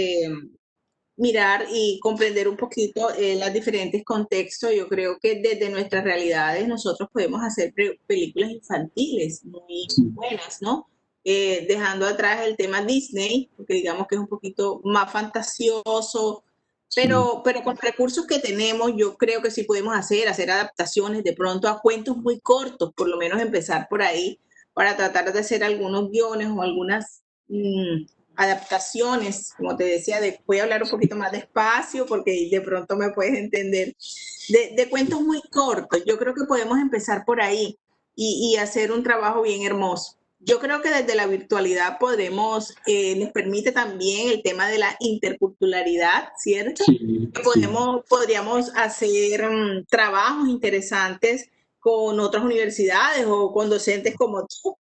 mirar y comprender un poquito los diferentes contextos. Yo creo que desde nuestras realidades nosotros podemos hacer películas infantiles muy buenas, ¿no? Dejando atrás el tema Disney, porque digamos que es un poquito más fantasioso, pero con recursos que tenemos, yo creo que sí podemos hacer adaptaciones de pronto a cuentos muy cortos, por lo menos empezar por ahí, para tratar de hacer algunos guiones o algunas adaptaciones, como te decía, voy a hablar un poquito más despacio porque de pronto me puedes entender, de cuentos muy cortos. Yo creo que podemos empezar por ahí y hacer un trabajo bien hermoso. Yo creo que desde la virtualidad nos permite también el tema de la interculturalidad, ¿cierto? Sí. Podríamos hacer trabajos interesantes con otras universidades o con docentes como tú,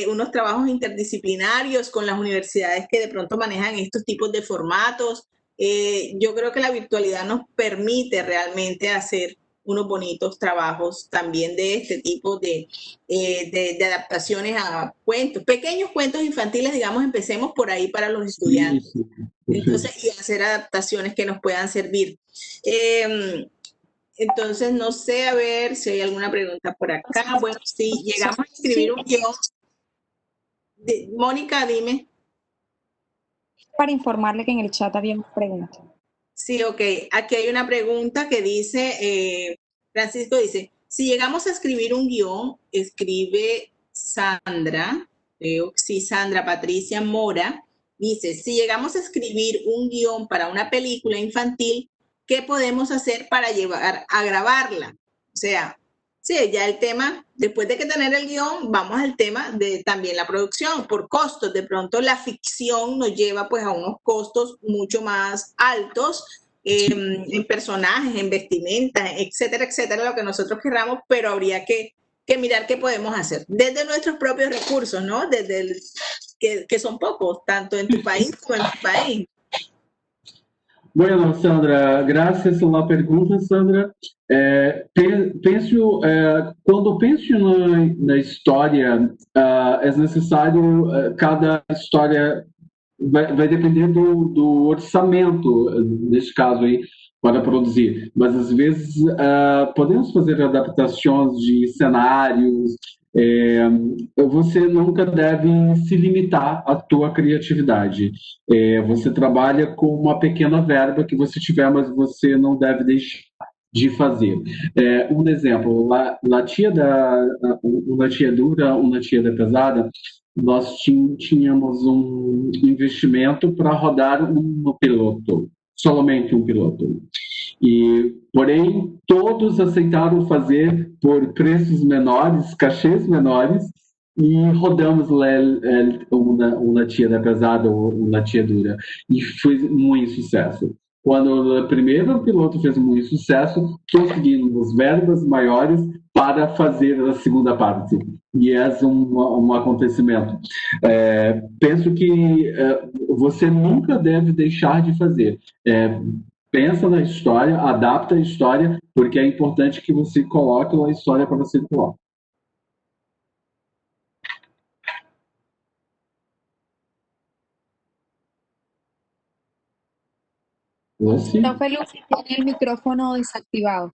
unos trabajos interdisciplinarios con las universidades que de pronto manejan estos tipos de formatos. Yo creo que la virtualidad nos permite realmente hacer unos bonitos trabajos también de este tipo de adaptaciones a cuentos, pequeños cuentos infantiles, digamos, empecemos por ahí para los estudiantes. Sí. Entonces, y hacer adaptaciones que nos puedan servir. Entonces, no sé, a ver si hay alguna pregunta por acá. Bueno, si llegamos a escribir un guión. Mónica, dime. Para informarle que en el chat había una pregunta. Sí, ok. Aquí hay una pregunta que dice, Francisco dice, si llegamos a escribir un guión, escribe Sandra, sí, Sandra Patricia Mora, dice, si llegamos a escribir un guión para una película infantil, ¿qué podemos hacer para llevar a grabarla? O sea, sí, ya el tema, después de que tener el guión, vamos al tema de también la producción, por costos. De pronto la ficción nos lleva pues a unos costos mucho más altos en personajes, en vestimentas, etcétera, etcétera, lo que nosotros querramos, pero habría que mirar qué podemos hacer desde nuestros propios recursos, ¿no? Desde que son pocos, tanto en tu país como en tu país. Bueno, Sandra, graças pela pergunta, Sandra. Quando penso na história, é necessário, cada história vai depender do orçamento, neste caso aí, para produzir. Mas, às vezes, podemos fazer adaptações de cenários. Você nunca deve se limitar à tua criatividade. Você trabalha com uma pequena verba que você tiver, mas você não deve deixar de fazer. Um exemplo, La Tia Uma Tia Dura, Uma Tia da Pesada, nós tínhamos um investimento para rodar um piloto, somente um piloto. Porém, todos aceitaram fazer por preços menores, cachês menores, e rodamos Uma Tia da Pesada ou Uma Tia Dura. E foi muito sucesso. Quando o primeiro piloto fez muito sucesso, conseguimos verbas maiores para fazer a segunda parte. E é um acontecimento. Penso que você nunca deve deixar de fazer. Pensa na história, adapta a história, porque é importante que você coloque a história para circular. Profe Lucy tiene el micrófono desactivado.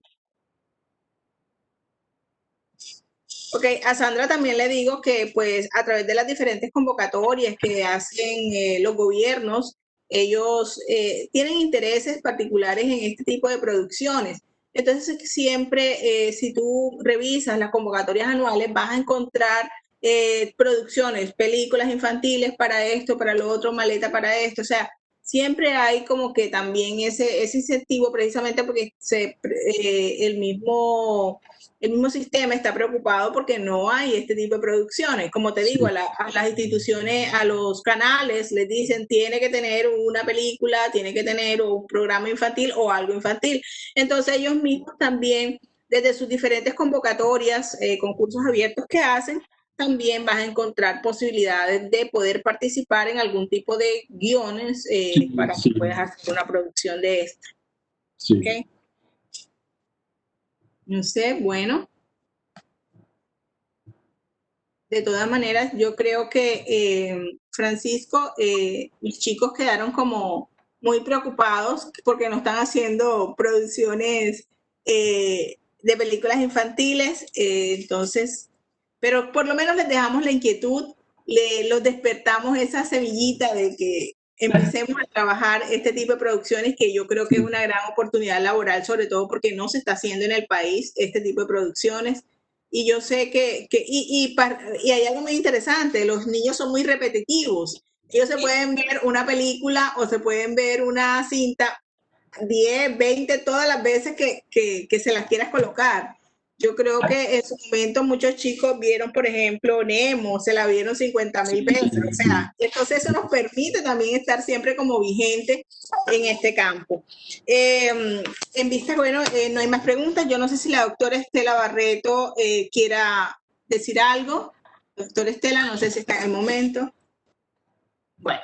Ok, a Sandra también le digo que pues a través de las diferentes convocatorias que hacen los gobiernos, ellos tienen intereses particulares en este tipo de producciones. Entonces siempre, si tú revisas las convocatorias anuales, vas a encontrar producciones, películas infantiles para esto, para lo otro, maleta para esto, o sea, siempre hay como que también ese incentivo precisamente porque el mismo sistema está preocupado porque no hay este tipo de producciones. Como te digo, a las instituciones, a los canales les dicen tiene que tener una película, tiene que tener un programa infantil o algo infantil. Entonces ellos mismos también, desde sus diferentes convocatorias, concursos abiertos que hacen, también vas a encontrar posibilidades de poder participar en algún tipo de guiones para que puedas hacer una producción de esto. Sí. ¿Okay? No sé, bueno. De todas maneras, yo creo que, Francisco, los chicos quedaron como muy preocupados porque no están haciendo producciones de películas infantiles, entonces, pero por lo menos les dejamos la inquietud, los despertamos esa semillita de que empecemos a trabajar este tipo de producciones que yo creo que es una gran oportunidad laboral, sobre todo porque no se está haciendo en el país este tipo de producciones. Y yo sé y hay algo muy interesante, los niños son muy repetitivos. Ellos se pueden ver una película o se pueden ver una cinta 10, 20, todas las veces que se las quieras colocar. Yo creo que en su momento muchos chicos vieron, por ejemplo, Nemo, se la vieron 50,000 veces. O sea, entonces eso nos permite también estar siempre como vigente en este campo. En vista, bueno, no hay más preguntas. Yo no sé si la doctora Estela Barreto quiera decir algo. Doctora Estela, no sé si está en el momento. Bueno.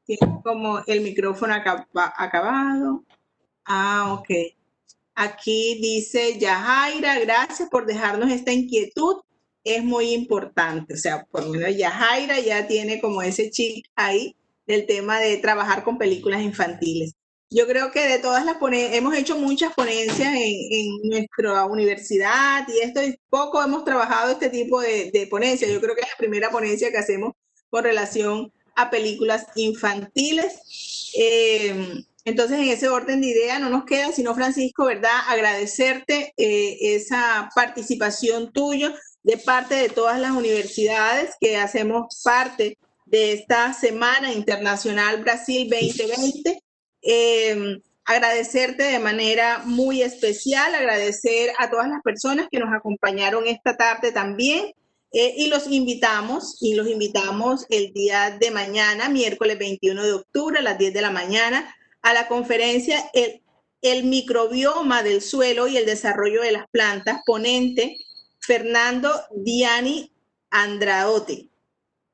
Tiene como el micrófono acabado. Ah, ok. Aquí dice Yajaira, gracias por dejarnos esta inquietud, es muy importante. O sea, por lo menos Yajaira ya tiene como ese chip ahí del tema de trabajar con películas infantiles. Yo creo que de todas las ponencias, hemos hecho muchas ponencias en nuestra universidad y poco hemos trabajado este tipo de ponencias. Yo creo que es la primera ponencia que hacemos con relación a películas infantiles. Entonces, en ese orden de idea no nos queda sino, Francisco, ¿verdad? Agradecerte esa participación tuya de parte de todas las universidades que hacemos parte de esta Semana Internacional Brasil 2020. Agradecerte de manera muy especial, agradecer a todas las personas que nos acompañaron esta tarde también. Y los invitamos el día de mañana, miércoles 21 de octubre a las 10 de la mañana, a la conferencia El microbioma del suelo y el desarrollo de las plantas, ponente Fernando Diani Andraote.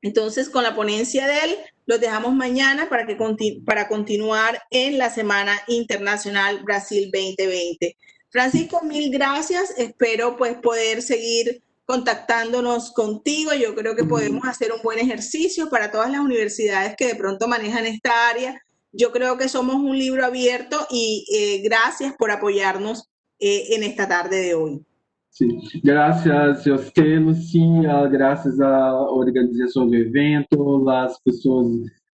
Entonces, con la ponencia de él, los dejamos mañana para continuar en la Semana Internacional Brasil 2020. Francisco, mil gracias. Espero pues poder seguir contactándonos contigo. Yo creo que podemos hacer un buen ejercicio para todas las universidades que de pronto manejan esta área. Yo creo que somos un libro abierto y gracias por apoyarnos en esta tarde de hoy. Sim. Graças a você, Lucia, graças à organização do evento, as pessoas,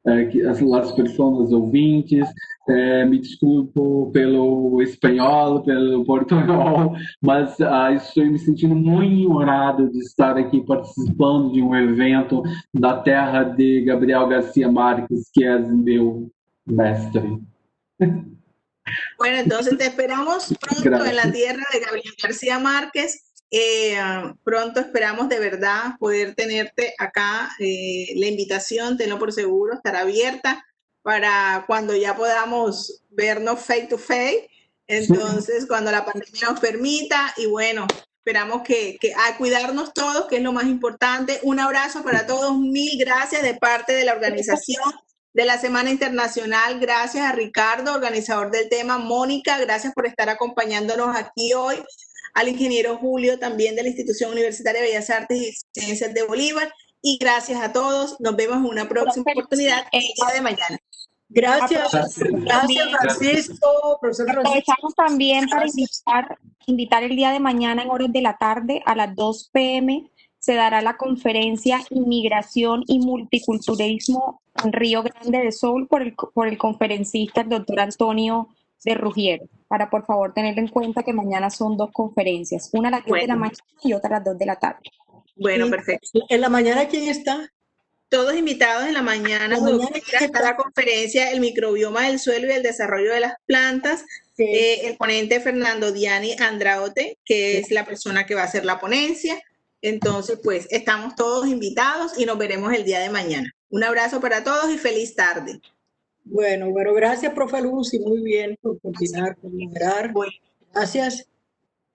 as pessoas ouvintes. Me desculpo pelo espanhol, pelo portunhol, mas estou me sentindo muito honrado de estar aqui participando de um evento da terra de Gabriel García Márquez, que é meu mestre. Bueno, entonces te esperamos pronto. Gracias. En la tierra de Gabriel García Márquez. Pronto esperamos de verdad poder tenerte acá. La invitación, tenlo por seguro, estará abierta para cuando ya podamos vernos face to face. Entonces, sí, cuando la pandemia nos permita. Y bueno, esperamos que a cuidarnos todos, que es lo más importante. Un abrazo para todos. Mil gracias de parte de la organización de la Semana Internacional. Gracias a Ricardo, organizador del tema. Mónica, gracias por estar acompañándonos aquí hoy. Al ingeniero Julio, también de la Institución Universitaria de Bellas Artes y Ciencias de Bolívar. Y gracias a todos. Nos vemos en una próxima oportunidad el día de mañana. Gracias, Francisco. Profesor Francisco. Aprovechamos también para invitar el día de mañana en horas de la tarde a las 2 p.m. se dará la conferencia Inmigración y Multiculturalismo en Río Grande do Sul por el conferencista, el doctor Antonio de Ruggiero, para por favor tener en cuenta que mañana son 2 conferencias, una a las 10 de la mañana y otra a las 2 de la tarde. Bueno, perfecto. ¿En la mañana quién está? Todos invitados en la mañana. Está la conferencia El microbioma del suelo y el desarrollo de las plantas. Sí. El ponente Fernando Diani Andraote, que es la persona que va a hacer la ponencia. Entonces, pues, estamos todos invitados y nos veremos el día de mañana. Un abrazo para todos y feliz tarde. Bueno, gracias, profe Lucy, muy bien por continuar, por moderar. Bueno, gracias.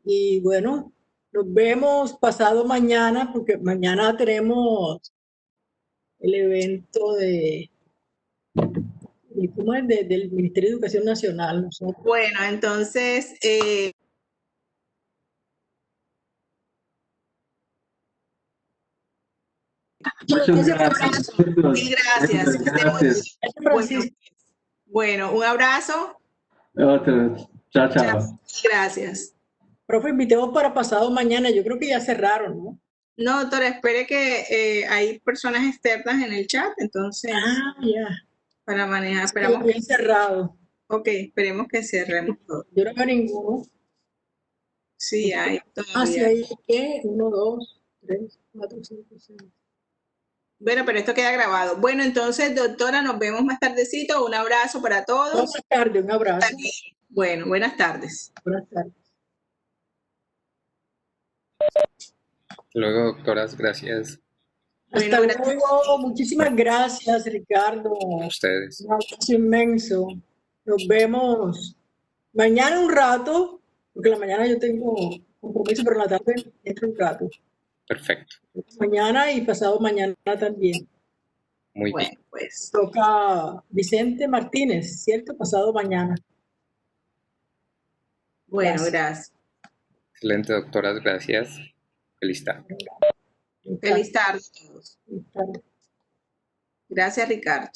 Y bueno, nos vemos pasado mañana, porque mañana tenemos el evento ¿cómo es? Del Ministerio de Educación Nacional. Nosotros. Bueno, entonces... Mil gracias. Bueno, un abrazo. Otro. Chao. Gracias. Profe, invitemos para pasado mañana. Yo creo que ya cerraron, ¿no? No, doctora, espere que hay personas externas en el chat, entonces. Ya. Para manejar. Esperamos. Bien cerrado. Ok, esperemos que cerremos todo. Yo no veo ninguno. Sí, hay. Sí, hay ¿qué? 1, 2, 3, 4, 5, 6. Bueno, pero esto queda grabado. Bueno, entonces, doctora, nos vemos más tardecito. Un abrazo para todos. Buenas tardes, un abrazo. Bueno, buenas tardes. Buenas tardes. Luego, doctoras, gracias. Hasta luego. Muchísimas gracias, Ricardo. A ustedes. Un abrazo inmenso. Nos vemos mañana un rato, porque la mañana yo tengo compromiso, pero en la tarde entro un rato. Perfecto. Mañana y pasado mañana también. Muy bueno, bien. Pues toca Vicente Martínez, ¿cierto? Pasado mañana. Bueno, gracias. Excelente, doctoras, gracias. Feliz tarde. Feliz tarde a todos. Gracias, Ricardo.